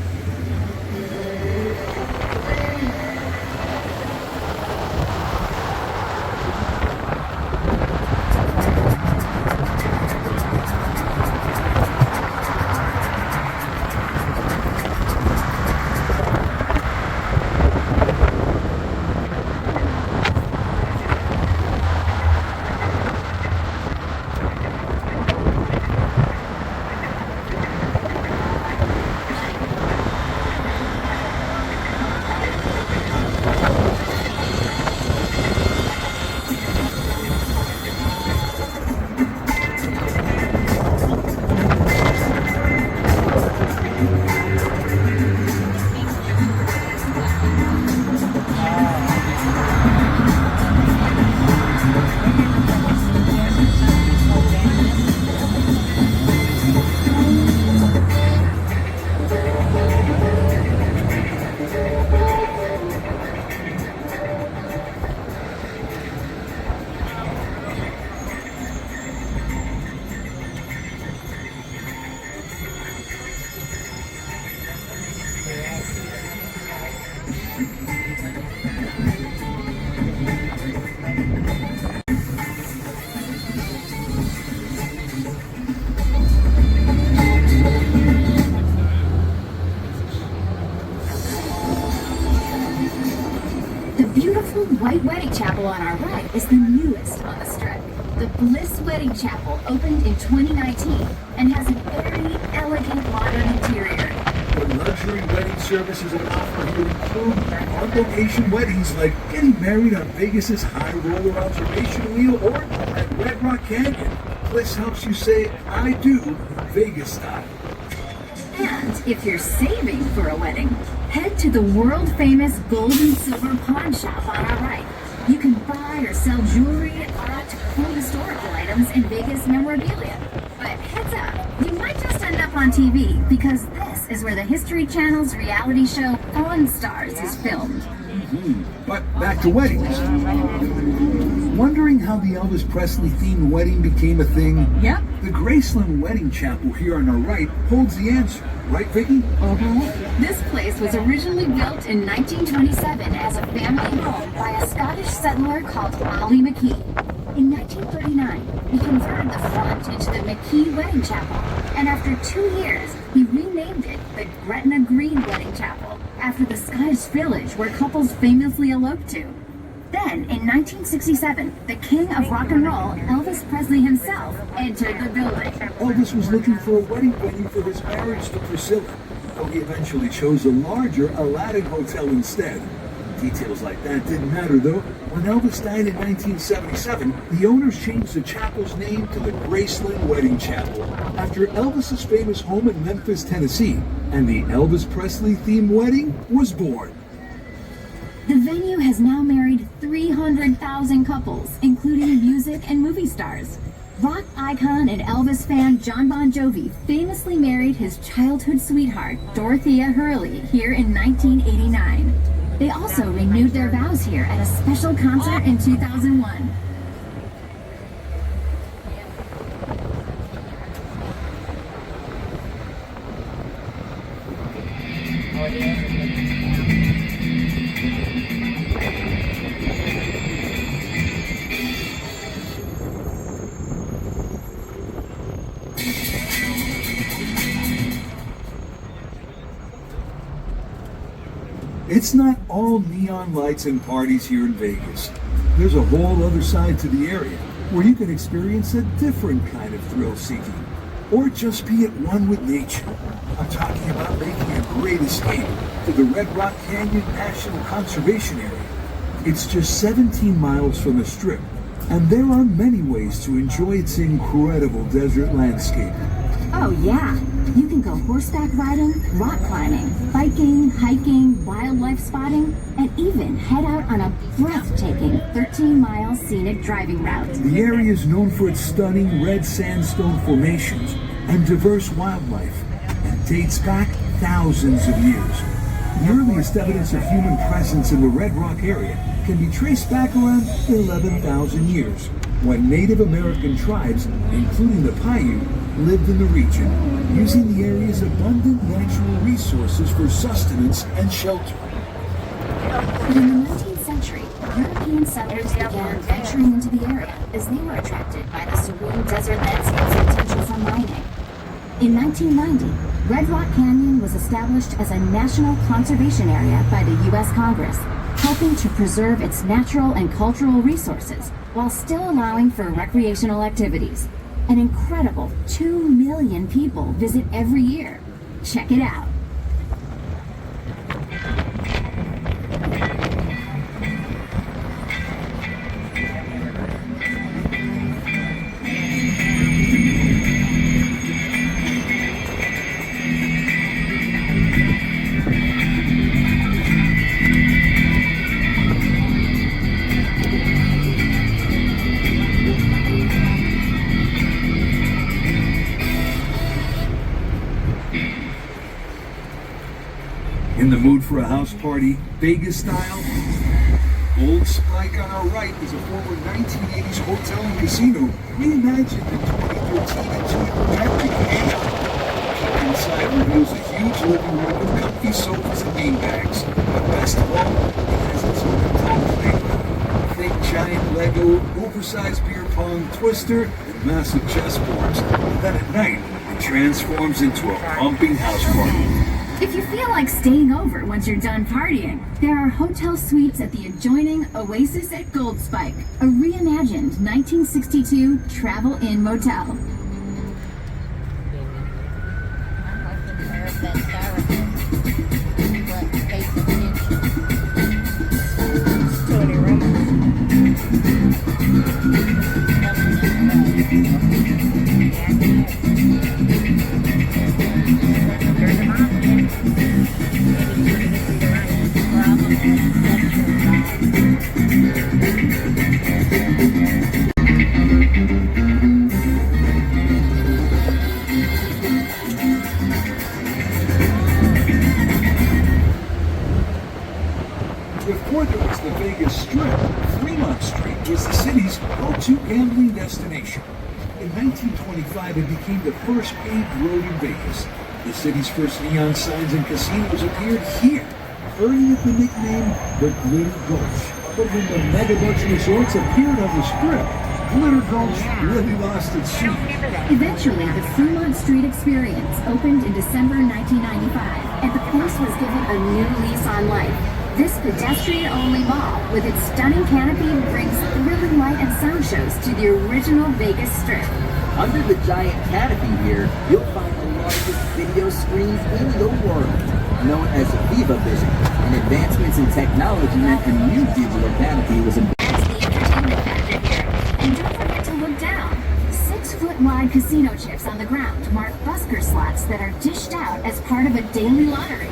side is the newest on the strip. The Bliss Wedding Chapel opened in 2019 and has an airy, elegant, modern interior. The luxury wedding services on offer here include on-location weddings like getting married on Vegas's High Roller Observation Wheel or at Red Rock Canyon. Bliss helps you say, I do, Vegas style. And if you're saving for a wedding, head to the world-famous gold and silver pawn shop on our right. You can buy or sell jewelry, art, or historical items in Vegas memorabilia. But heads up, you might just end up on TV because this is where the History Channel's reality show Pawn Stars is filmed. But back to weddings. Wondering how the Elvis Presley themed wedding became a thing? Yep. The Graceland Wedding Chapel here on our right holds the answer. Right, Vicky? This place was originally built in 1927 as a family home by a Scottish settler called Ollie McKee. In 1939, he converted the front into the McKee Wedding Chapel, and after 2 years, he renamed it the Gretna Green Wedding Chapel, after the Scottish village where couples famously eloped to. Then, in 1967, the king of rock and roll, Elvis Presley himself, entered the building. Elvis was looking for a wedding venue for his marriage to Priscilla, though he eventually chose a larger Aladdin Hotel instead. Details like that didn't matter, though. When Elvis died in 1977, the owners changed the chapel's name to the Graceland Wedding Chapel, after Elvis's famous home in Memphis, Tennessee, and the Elvis Presley-themed wedding was born. The venue has now married 300,000 couples, including music and movie stars. Rock icon and Elvis fan John Bon Jovi famously married his childhood sweetheart, Dorothea Hurley, here in 1989. They also renewed their vows here at a special concert in 2001. It's not all neon lights and parties here in Vegas. There's a whole other side to the area where you can experience a different kind of thrill seeking, or just be at one with nature. I'm talking about making a great escape to the Red Rock Canyon National Conservation Area. It's just 17 miles from the Strip, and there are many ways to enjoy its incredible desert landscape. Oh yeah, you can go horseback riding, rock climbing, biking, hiking, wildlife spotting, and even head out on a breathtaking 13-mile scenic driving route. The area is known for its stunning red sandstone formations and diverse wildlife, and dates back thousands of years. The earliest evidence of human presence in the Red Rock area can be traced back around 11,000 years, when Native American tribes, including the Paiute, lived in the region, using the area's abundant natural resources for sustenance and shelter. But in the 19th century, European settlers began venturing into the area as they were attracted by the serene desert landscape's potential for mining. In 1990, Red Rock Canyon was established as a national conservation area by the U.S. Congress, helping to preserve its natural and cultural resources while still allowing for recreational activities. An incredible 2 million people visit every year. Check it out. In the mood for a house party, Vegas style? Old Spike on our right is a former 1980s hotel and casino reimagined in 2013 into an epic hangout. Inside reveals a huge living room with comfy sofas and beanbags. But best of all, it has its own adult playground. Think giant Lego, oversized beer pong, twister, and massive chessboards. Then at night, it transforms into a pumping house party. If you feel like staying over once you're done partying, there are hotel suites at the adjoining Oasis at Gold Spike, a reimagined 1962 travel-in motel. Before there was the Vegas Strip, Fremont Street was the city's go-to gambling destination. In 1925, it became the first paved road in Vegas. The city's first neon signs and casinos appeared here, earning it the nickname the Glitter Gulch. But when the mega-bucks resorts appeared on the Strip, Glitter Gulch really lost its sheen. Eventually, the Fremont Street Experience opened in December 1995, and the place was given a new lease on life. This pedestrian-only mall, with its stunning canopy, brings thrilling light and sound shows to the original Vegas Strip. Under the giant canopy here, you'll find the largest video screens in the world, known as Viva Vision. And advancements in technology meant a new digital canopy was That's the entertainment factor here. And don't forget to look down. 6-foot-wide casino chips on the ground mark busker slots that are dished out as part of a daily lottery.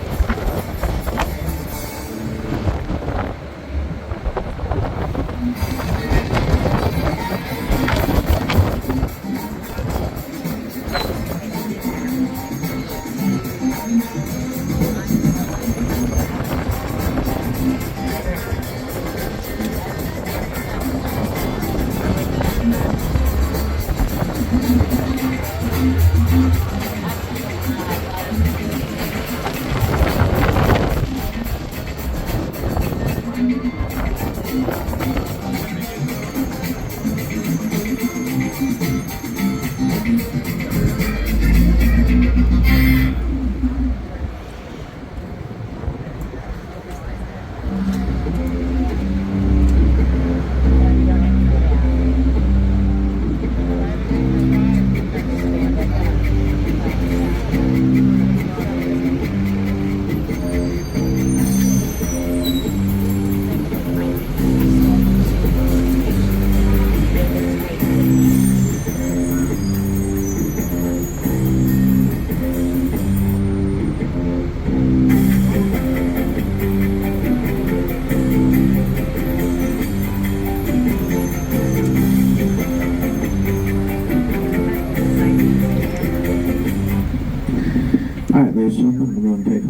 Alright, ladies and gentlemen, we're going to take a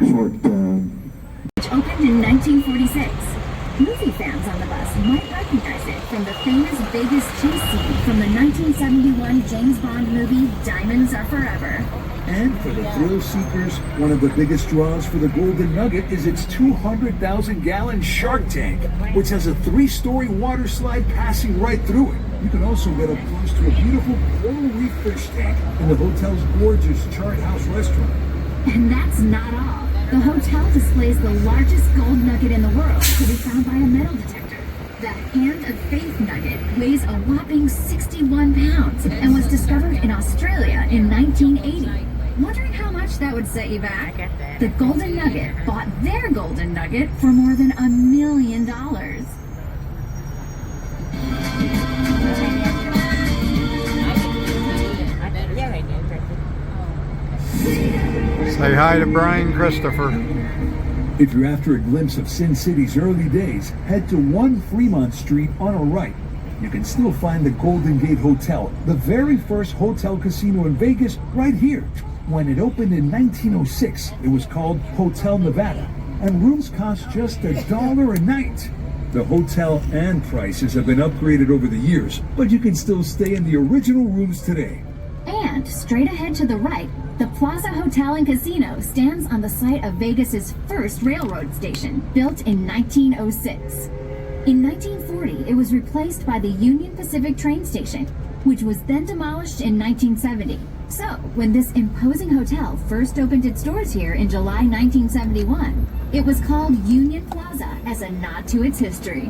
short, Which opened in 1946. Movie fans on the bus might recognize it from the famous Vegas chase scene from the 1971 James Bond movie Diamonds Are Forever. And for the thrill seekers, one of the biggest draws for the Golden Nugget is its 200,000-gallon shark tank, which has a 3-story water slide passing right through it. You can also get up close to a beautiful coral reef fish tank in the hotel's gorgeous Chart House restaurant. And that's not all. The hotel displays the largest gold nugget in the world to be found by a metal detector. The Hand of Faith nugget weighs a whopping 61 pounds and was discovered in Australia in 1980. Wondering how much that would set you back? The Golden Nugget bought their Golden Nugget for more than $1 million. Say hi to Brian Christopher. If you're after a glimpse of Sin City's early days, head to 1 Fremont Street on our right. You can still find the Golden Gate Hotel, the very first hotel casino in Vegas, right here. When it opened in 1906, it was called Hotel Nevada, and rooms cost just $1 a night. The hotel and prices have been upgraded over the years, but you can still stay in the original rooms today. And straight ahead to the right, the Plaza Hotel and Casino stands on the site of Vegas's first railroad station, built in 1906. In 1940, it was replaced by the Union Pacific train station, which was then demolished in 1970. So, when this imposing hotel first opened its doors here in July 1971, it was called Union Plaza as a nod to its history.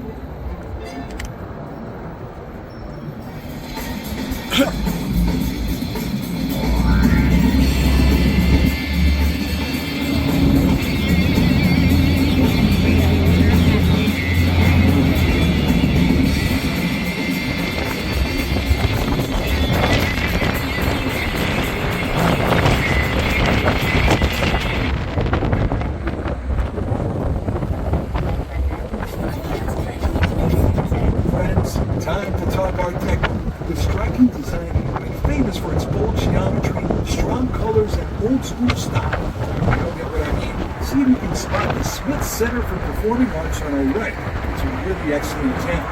Time to talk Art Deco. The striking design here is famous for its bold geometry, strong colors, and old school style. You don't get what I mean? See if you can spot the Smith Center for Performing Arts on our right. It's a really excellent town.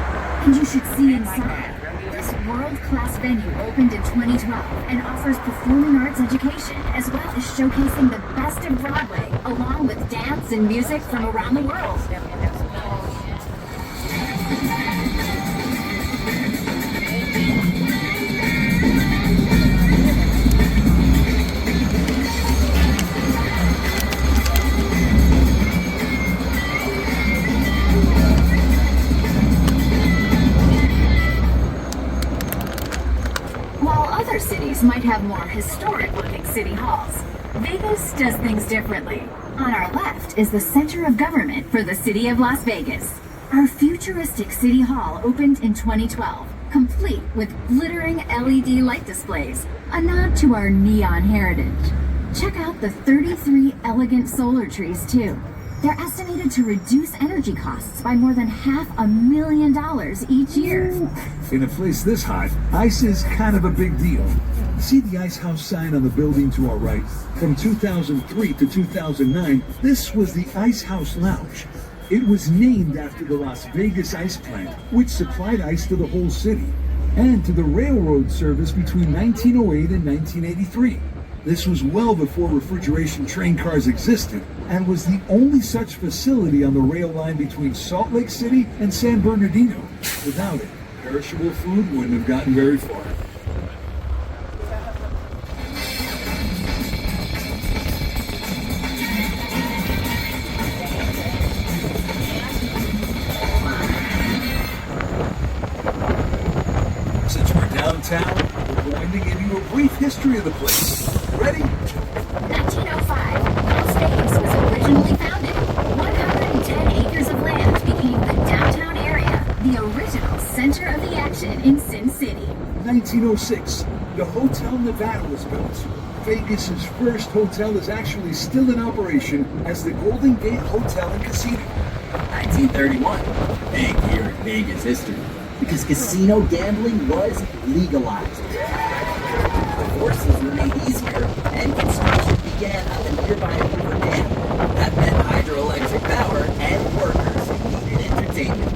And you should see inside. This world-class venue opened in 2012 and offers performing arts education as well as showcasing the best of Broadway along with dance and music from around the world. Other cities might have more historic-looking city halls. Vegas does things differently. On our left is the center of government for the city of Las Vegas. Our futuristic city hall opened in 2012, complete with glittering LED light displays, a nod to our neon heritage. Check out the 33 elegant solar trees, too. They're estimated to reduce energy costs by more than $500,000 each year. In a place this hot, ice is kind of a big deal. See the Ice House sign on the building to our right? From 2003 to 2009, this was the Ice House Lounge. It was named after the Las Vegas ice plant, which supplied ice to the whole city, and to the railroad service between 1908 and 1983. This was well before refrigeration train cars existed and was the only such facility on the rail line between Salt Lake City and San Bernardino. Without it, perishable food wouldn't have gotten very far. Since we're downtown, we're going to give you a brief history of the place. Ready? 1905, Las Vegas was originally founded. 110 acres of land became the downtown area, the original center of the action in Sin City. 1906, the Hotel Nevada was built. Vegas's first hotel is actually still in operation as the Golden Gate Hotel and Casino. 1931, big year in Vegas history, because casino gambling was legalized. Horses were made easier, and construction began on the nearby River Dam. That meant hydroelectric power and workers who needed entertainment.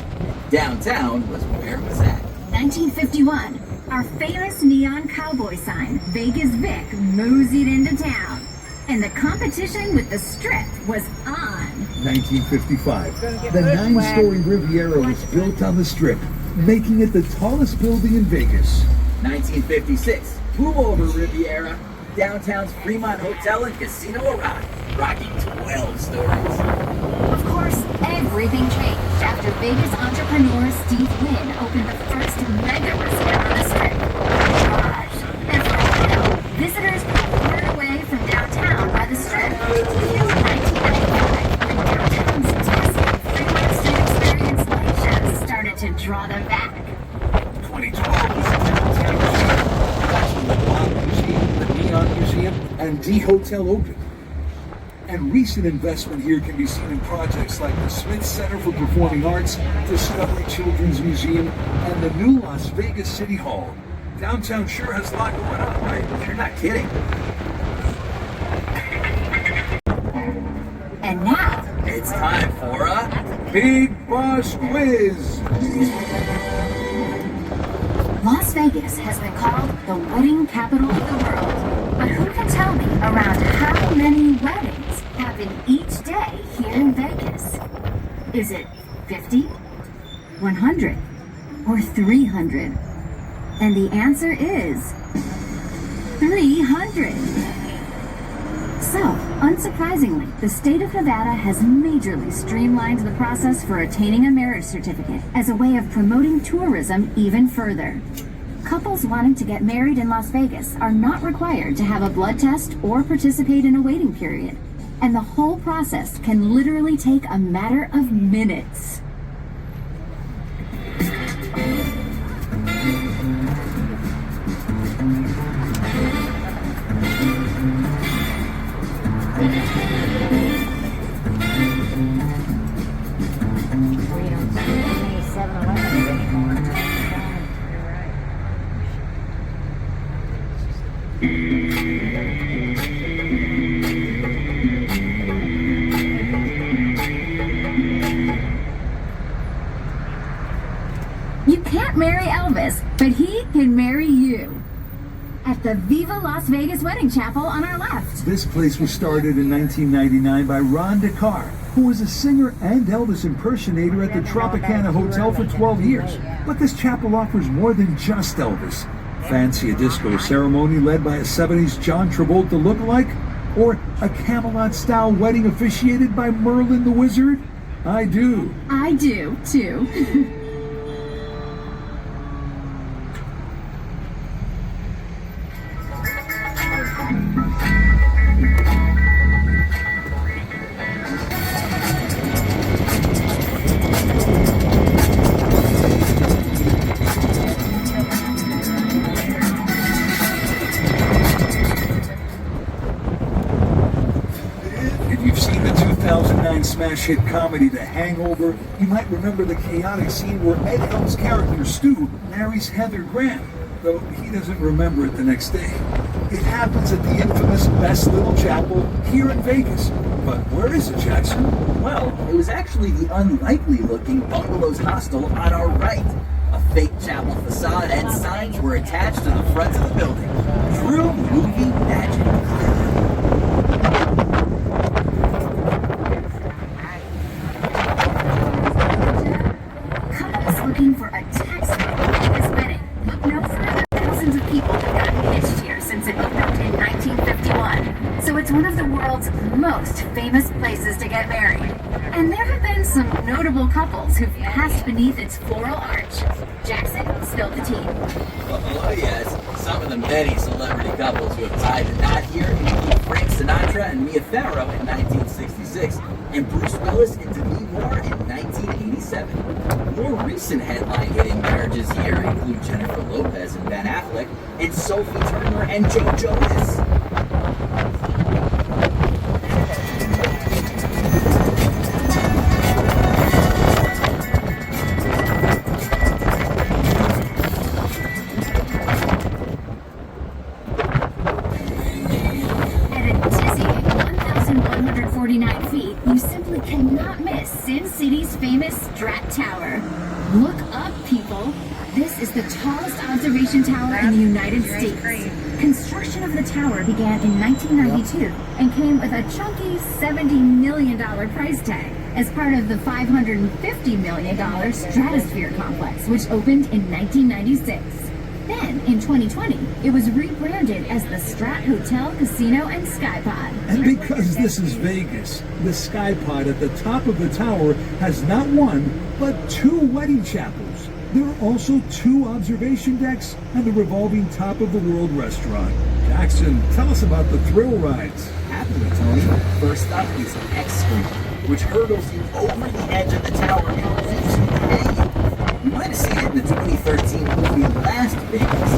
Downtown was where it was at. 1951, our famous neon cowboy sign, Vegas Vic, moseyed into town. And the competition with the Strip was on. 1955, the 9-story Riviera was built on the Strip, making it the tallest building in Vegas. 1956, move over Riviera. Downtown's Fremont Hotel and Casino arrived, rocking 12 stories. Of course, everything changed after Vegas entrepreneur Steve Wynn opened the first mega resort on the Strip, Mirage. And for a while, visitors were lured away from downtown by the Strip. Until 1995, when downtown's dismal Fremont Street experience light shows started to draw them back. 2012 was the downtown museum. That's when the Bomb Museum, the Neon Museum, and D Hotel opened. And recent investment here can be seen in projects like the Smith Center for Performing Arts, Discovery Children's Museum, and the new Las Vegas City Hall. Downtown sure has a lot going on, right? You're not kidding. And now, It's time for a Big Boss Quiz! Las Vegas has been called the wedding capital of the world. But who can tell me around how many weddings happen each day here in Vegas? Is it 50, 100, or 300? And the answer is 300. So, unsurprisingly, the state of Nevada has majorly streamlined the process for attaining a marriage certificate as a way of promoting tourism even further. Couples wanting to get married in Las Vegas are not required to have a blood test or participate in a waiting period. And the whole process can literally take a matter of minutes. We don't see any 7-Elevens anymore. You're right. You can't marry Elvis, but he can marry you. At the Viva Las Vegas Wedding Chapel on our left. This place was started in 1999 by Ron DeCar, who was a singer and Elvis impersonator at the Tropicana Hotel for 12 years. But this chapel offers more than just Elvis. Fancy a disco ceremony led by a 70s John Travolta lookalike? Or a Camelot-style wedding officiated by Merlin the Wizard? I do. I do, too. If you've seen the 2009 smash hit comedy The Hangover, you might remember the chaotic scene where Ed Helms' character Stu marries Heather Graham, though he doesn't remember it the next day. It happens at the infamous Best Little Chapel here in Vegas. But where is it, Jackson? Well, it was actually the unlikely-looking Bungalows Hostel on our right. A fake chapel facade and signs were attached to the front of the building. True movie magic. Couples looking for a taxable Vegas wedding. Look no further. Thousands of people have gotten hitched here since it opened in 1951. So it's one of the world's most famous places to get married. And there have been some notable couples who've passed beneath its floral arch. Jackson, spill the tea. Oh yes, some of the many celebrity couples who have tied the knot here include Frank Sinatra and Mia Farrow in 1966, and Bruce Willis and Demi Moore in 1987. More recent headline-hitting marriages here include Jennifer Lopez and Ben Affleck, and Sophie Turner and Joe Jonas. At a dizzying 1,149 feet, you simply cannot miss Sin City's famous Strat Tower. Look up, people. This is the tallest observation tower in the United States. Construction of the tower began in 1992 and came with a chunky $70 million price tag as part of the $550 million Stratosphere complex, which opened in 1996. Then, in 2020, it was rebranded as the Strat Hotel, Casino, and Skypod. And because this is Vegas, the Skypod at the top of the tower has not one, but two wedding chapels. There are also two observation decks and the revolving top of the world restaurant. Jackson, tell us about the thrill rides. Happily, Tony. First up is X-Scream, which hurdles you over the edge of the tower and leaves you hanging. You might have seen it in the 2013 movie Last Vegas.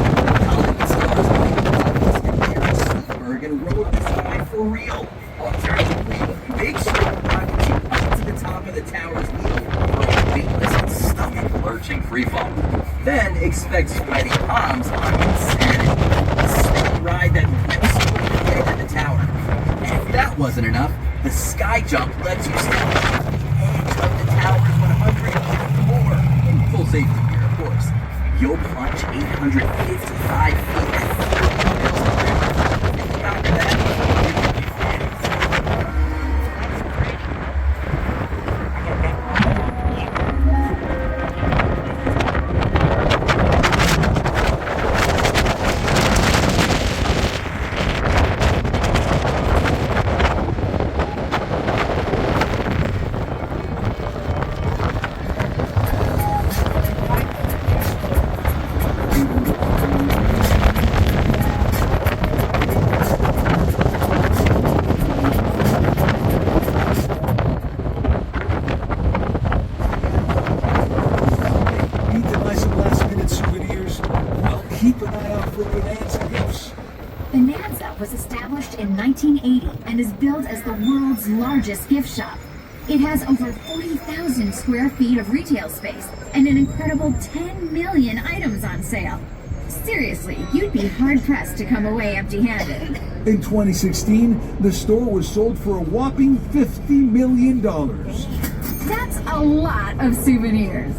Hollywood stars Michael Douglas and Mary Steenburgen rode this ride for real. Alternatively, Big Show rockets you up to the top of the tower's wheel for a weightless and stomach-lurching freefall. Then expect sweaty palms on Insanity, a spin ride that rips you over the edge of the tower. And if that wasn't enough, the Sky Jump lets you stand on the edge of the tower's 100 feet more. Full safety gear, of course. You'll plunge 855 feet at 30 miles per hour. Think about that. for Bonanza gifts. Bonanza was established in 1980 and is billed as the world's largest gift shop. It has over 40,000 square feet of retail space and an incredible 10 million items on sale. Seriously, you'd be hard-pressed to come away empty-handed. In 2016, the store was sold for a whopping $50 million. That's a lot of souvenirs.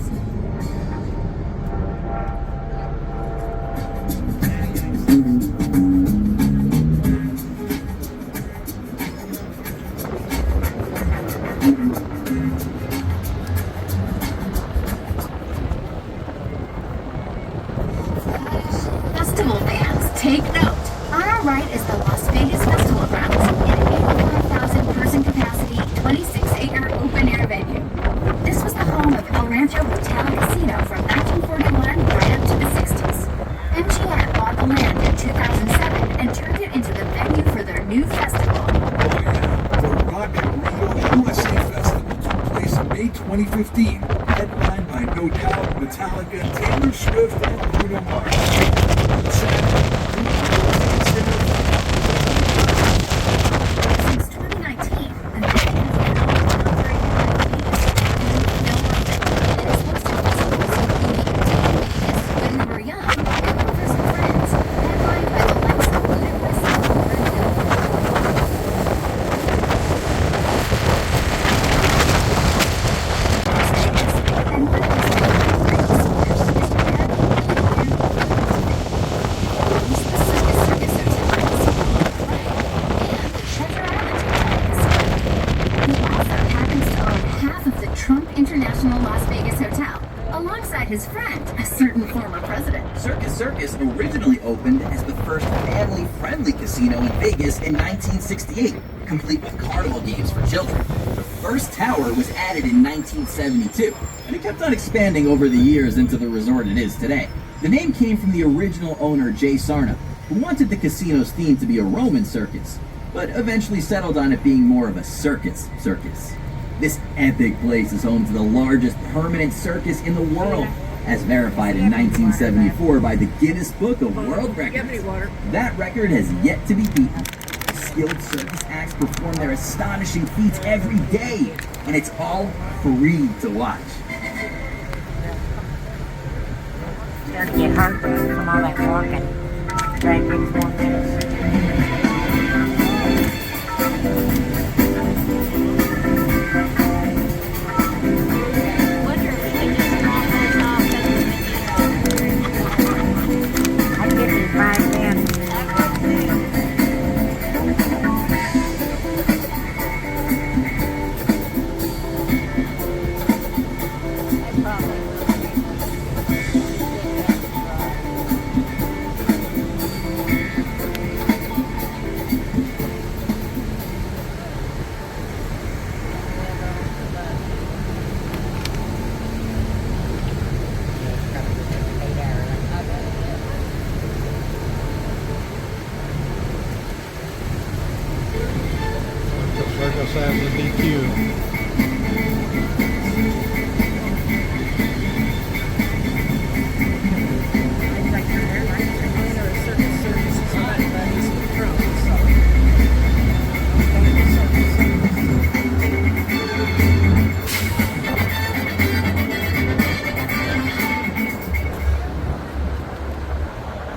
Festival fans, take note. On our right is the Las Vegas Festival Grounds, an 85,000-person capacity, 26-acre open-air venue. This was the home of El Rancho Hotel and Casino from 1941 right up to the 60s. MGM bought the land in 2007 and turned it into the venue for their new festival. Oh yeah, the Rock in Rio USA Festival took place in May 2015, headlined by No Doubt, Metallica, Taylor Swift, and Bruno Mars. Since 2019, the venue has been open to operated by Vegas. It is hosted festivals including Vegas, When We Were Young, and Lovers and Friends, headlined by the likes of Ludacris and Lauren Hill. And one of his favorite is Trump International Las Vegas Hotel, alongside his friend, a certain former president. Circus originally opened as the first family-friendly casino in Vegas in 1968, complete with carnival games for children. The first tower was added in 1972, and it kept on expanding over the years into the resort it is today. The name came from the original owner, Jay Sarna, who wanted the casino's theme to be a Roman circus, but eventually settled on it being more of a circus. This epic place is home to the largest permanent circus in the world, as verified in 1974 by the Guinness Book of World Records. That record has yet to be beaten. Skilled circus acts perform their astonishing feats every day, and it's all free to watch. Start to get heartburn from all that walking. Drag in 4 minutes. Circus has a DQ.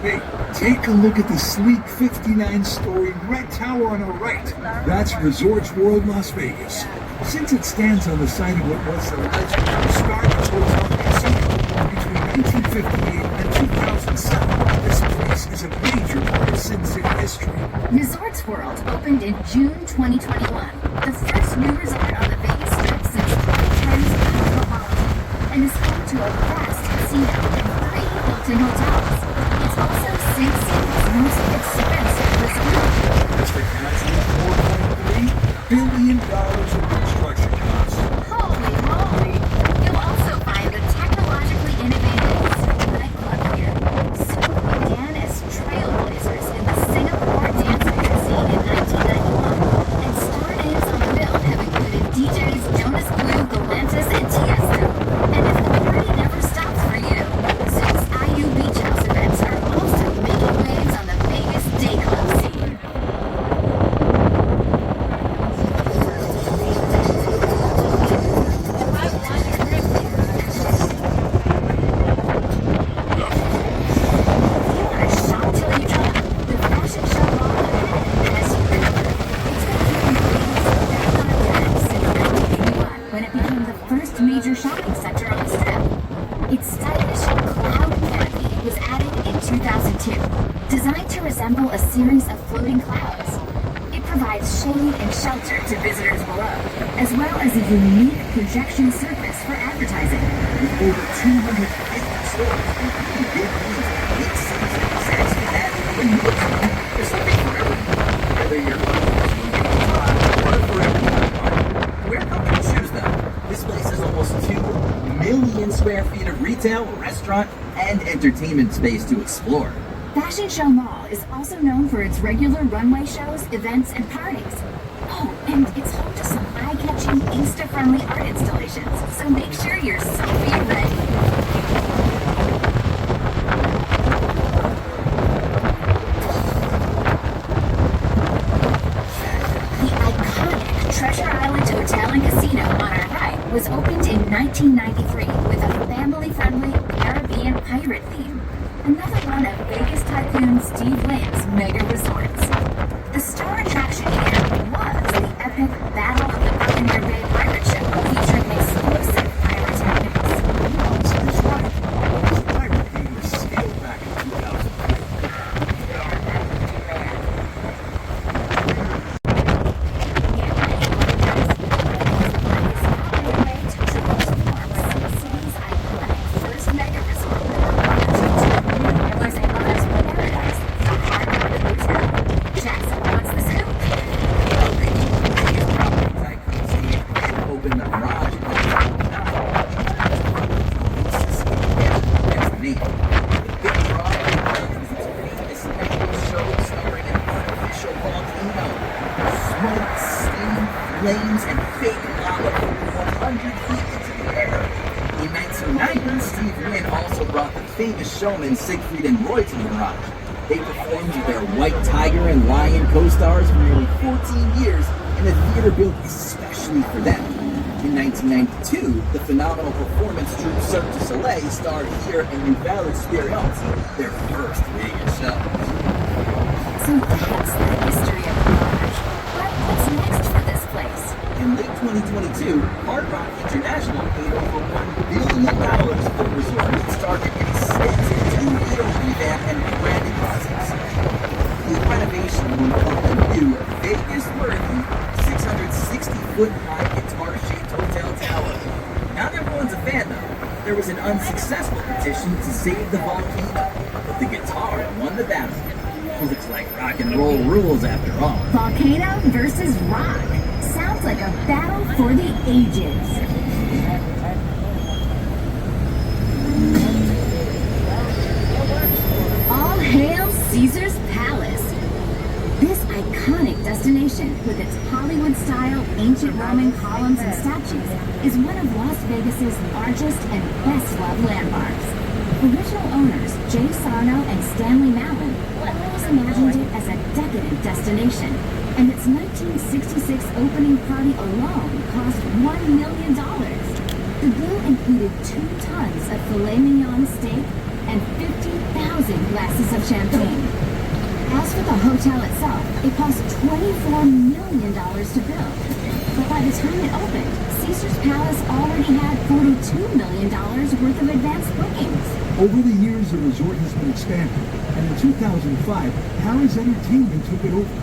Hey, take a look at the sleek 59-story red tower on our right. That's Resorts World Las Vegas. Since it stands on the site of what was the legendary Stardust Hotel and Casino between 1958 and 2007, this place is a major part of Sin City history. Resorts World opened in June 2021, the first new resort on the Vegas Strip since 2010's Cosmopolitan, and is home to a vast casino and 3 Hilton hotels. It's also Sin City's most expensive resort. That's the constant $4.3 billion of construction costs. Holy moly! You'll also find the technologically innovative nightclub here. Snoop began as trailblazers in the Singapore dance music scene in 1991, and star names on the bill have included DJs Jonas Blue, Galantis, and Tiesto. And if the party never stops for you, Zook's IU Beach 1992. Designed to resemble a series of floating clouds, it provides shade and shelter to visitors below, as well as a unique projection surface for advertising. With over 250 stores, including big news, big cities, Cincinnati, and New York City, there's something for everyone. Whether you're or for everyone. Where come you choose them? This place has almost 2 million square feet of retail, restaurant, and entertainment space to explore. Fashion Show Mall is also known for its regular runway shows, events, and parties. Oh, and it's home to some eye-catching, Insta-friendly art installations, so make sure you're selfie ready. The iconic Treasure Island Hotel and Casino on our right was opened in 1993 with a family-friendly Caribbean pirate theme. Another one of Vegas tycoon Steve Wynn's mega resorts. The star attraction here was the epic Battle of the Buccaneer Bay Pirate Show, featuring explosive pyrotechnics. That's right. The pirate theme was scaled back in 2000. Open the garage in 2009. The big draw is its famous annual show starring an artificial volcano. Smoke, steam, flames, and fake lava from 100 feet into the air. In 1990, Steve Wynn also brought the famous showmen Siegfried and Roy to the garage. They performed with their White Tiger and Lion co-stars for nearly 14 years in a theater built especially for them. In 1992, the phenomenal performance troupe Cirque du Soleil starred here in Nouvelle Experience, their first Vegas show. So that's the history of the garage. But what's next for this place? In late 2022, Hard Rock International paid over $1 billion for the resort and started an extensive 2-year revamp and branding process. The renovation will include a new Vegas-worthy 660-foot-high guitar-shaped hotel tower. Not everyone's a fan, though. There was an unsuccessful petition to save the volcano, but the guitar won the battle. Looks like rock and roll rules after all. Volcano versus rock. Sounds like a battle for the ages. All hail Caesar's Palace. This iconic destination, with its Hollywood-style ancient Roman columns and statues, is one of Las Vegas's largest and best-loved landmarks. Original owners Jay Sarno and Stanley Mallon always imagined it as a decadent destination, and its 1966 opening party alone cost $1 million. The bill included 2 tons of filet mignon steak and 50,000 glasses of champagne. As for the hotel itself, it cost $24 million to build. But by the time it opened, Caesar's Palace already had $42 million worth of advanced bookings. Over the years, the resort has been expanded, and in 2005, Harrah's Entertainment took it over.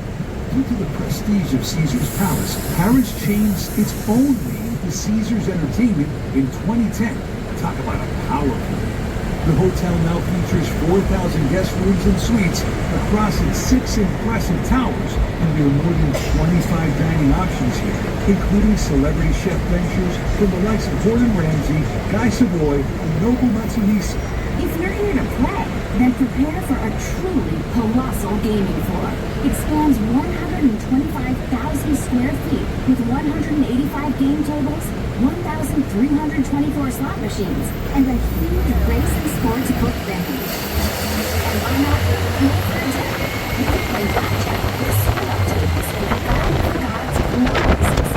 Due to the prestige of Caesar's Palace, Harrah's changed its own name to Caesar's Entertainment in 2010. Talk about a power play. The hotel now features 4,000 guest rooms and suites across its 6 impressive towers, and there are more than 25 dining options here, including celebrity chef ventures from the likes of Gordon Ramsay, Guy Savoy, and Nobu Matsuhisa. If you're here to play, then prepare for a truly colossal gaming floor. It spans 125,000 square feet with 185 game tables, 1,324 slot machines, and a huge race and sports book venue. And why not play for a day? You can play blackjack with solo tables in the God of the Gods Oasis.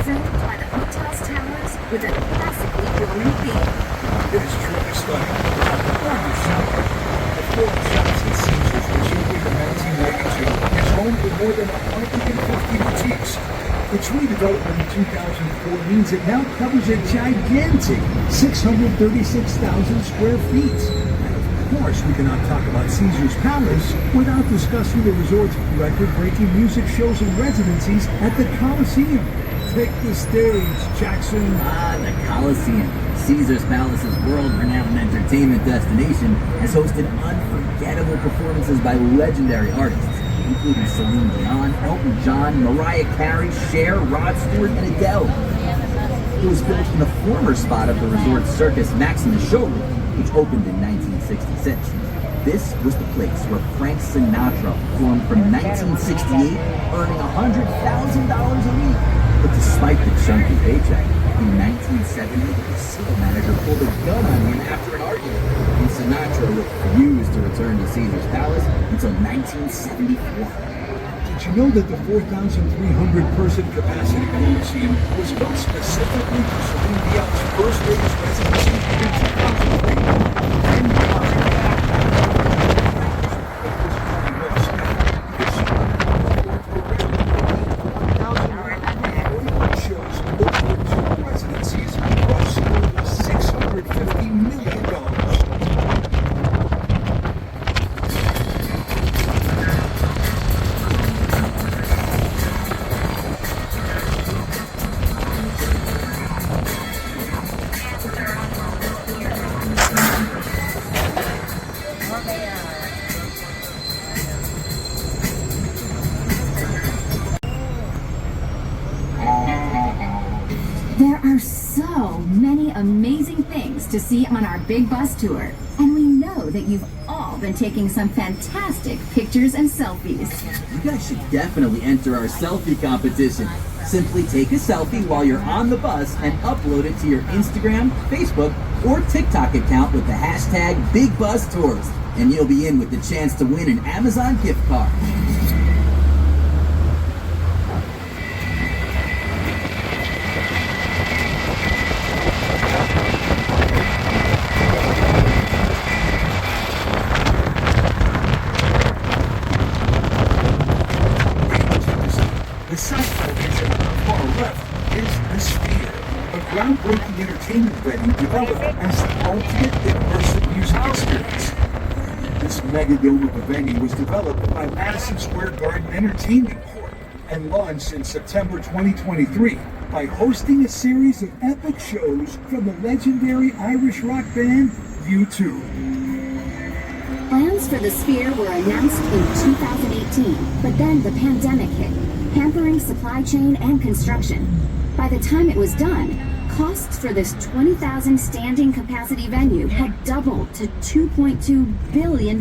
Filled by the hotel's towers with a classically Roman theme. It is truly stunning. The four shops at Caesars was opened in 1992. It's home to more than 150 boutiques. Its redevelopment in 2004 means it now covers a gigantic 636,000 square feet. And of course, we cannot talk about Caesar's Palace without discussing the resort's record-breaking music shows and residencies at the Coliseum. Take the stage, Jackson. The Coliseum, Caesar's Palace's world-renowned entertainment destination, has hosted unforgettable performances by legendary artists, including Celine Dion, Elton John, Mariah Carey, Cher, Rod Stewart, and Adele. It was built in the former spot of the resort's Circus Maximus showroom, which opened in 1966. This was the place where Frank Sinatra performed from 1968, earning $100,000 a week. But despite the chunky paycheck, in 1970, the casino manager pulled a gun on him after an argument, and Sinatra refused to return to Caesar's Palace until 1974. Did you know that the 4,300-person capacity Coliseum was built specifically for Celine Dion's first Vegas residency in 2003? There are so many amazing things to see on our big bus tour, and we know that you've all been taking some fantastic pictures and selfies. You guys should definitely enter our selfie competition. Simply take a selfie while you're on the bus and upload it to your Instagram, Facebook, or TikTok account with the hashtag BigBusTours, and you'll be in with the chance to win an Amazon gift card. The side elevation on the far left is the Sphere, a groundbreaking entertainment venue developed as the ultimate immersive music experience. This megadome of a venue was developed by Madison Square Garden Entertainment Corp. and launched in September 2023 by hosting a series of epic shows from the legendary Irish rock band U2. Plans for the Sphere were announced in 2018, but then the pandemic hit, hampering supply chain and construction. By the time it was done, costs for this 20,000 standing capacity venue had doubled to $2.2 billion.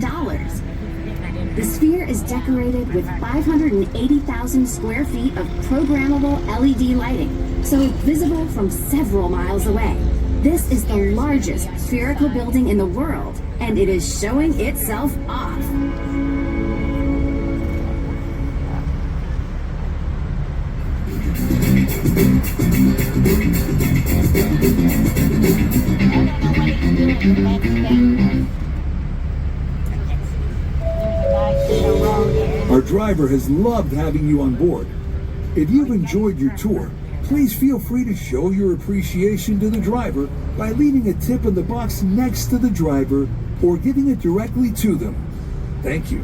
The Sphere is decorated with 580,000 square feet of programmable LED lighting, so it's visible from several miles away. This is the largest spherical building in the world, and it is showing itself off. Our driver has loved having you on board. If you've enjoyed your tour, please feel free to show your appreciation to the driver by leaving a tip in the box next to the driver or giving it directly to them. Thank you.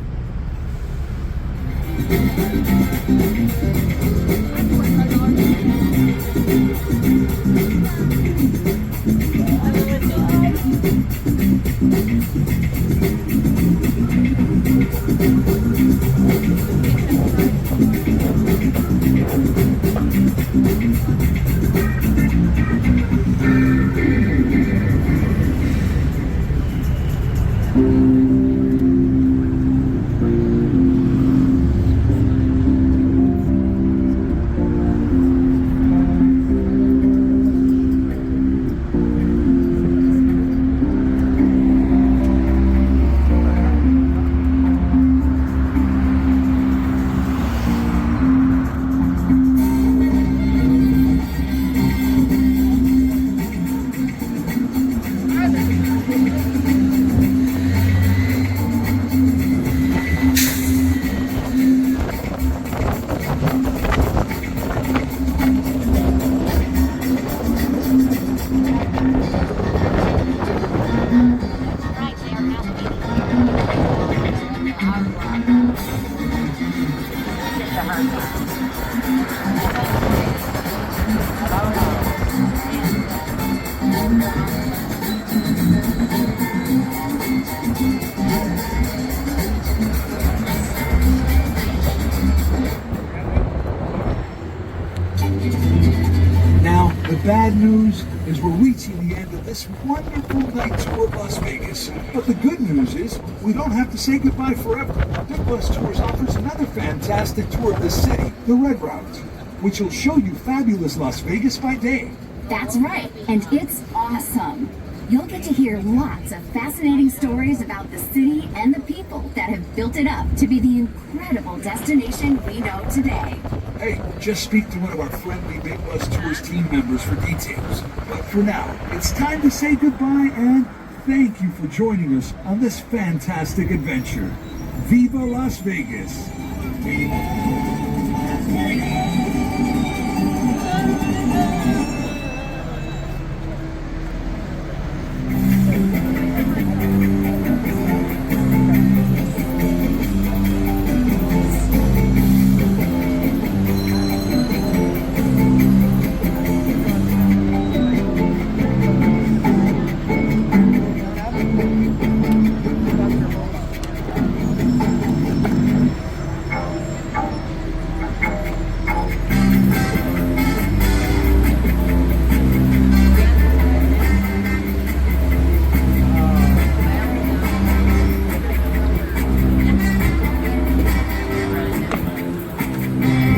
Now, the bad news is we're reaching the end of this wonderful night tour of Las Vegas. But the good news is we don't have to say goodbye forever. Big Bus Tours offers another fantastic tour of the city, the Red Route, which will show you fabulous Las Vegas by day. That's right, and it's awesome. You'll get to hear lots of fascinating stories about the city and the people that have built it up to be the incredible destination we know today. Hey, just speak to one of our friendly Big Bus Tours team members for details. But for now, it's time to say goodbye and thank you for joining us on this fantastic adventure. Viva Las Vegas!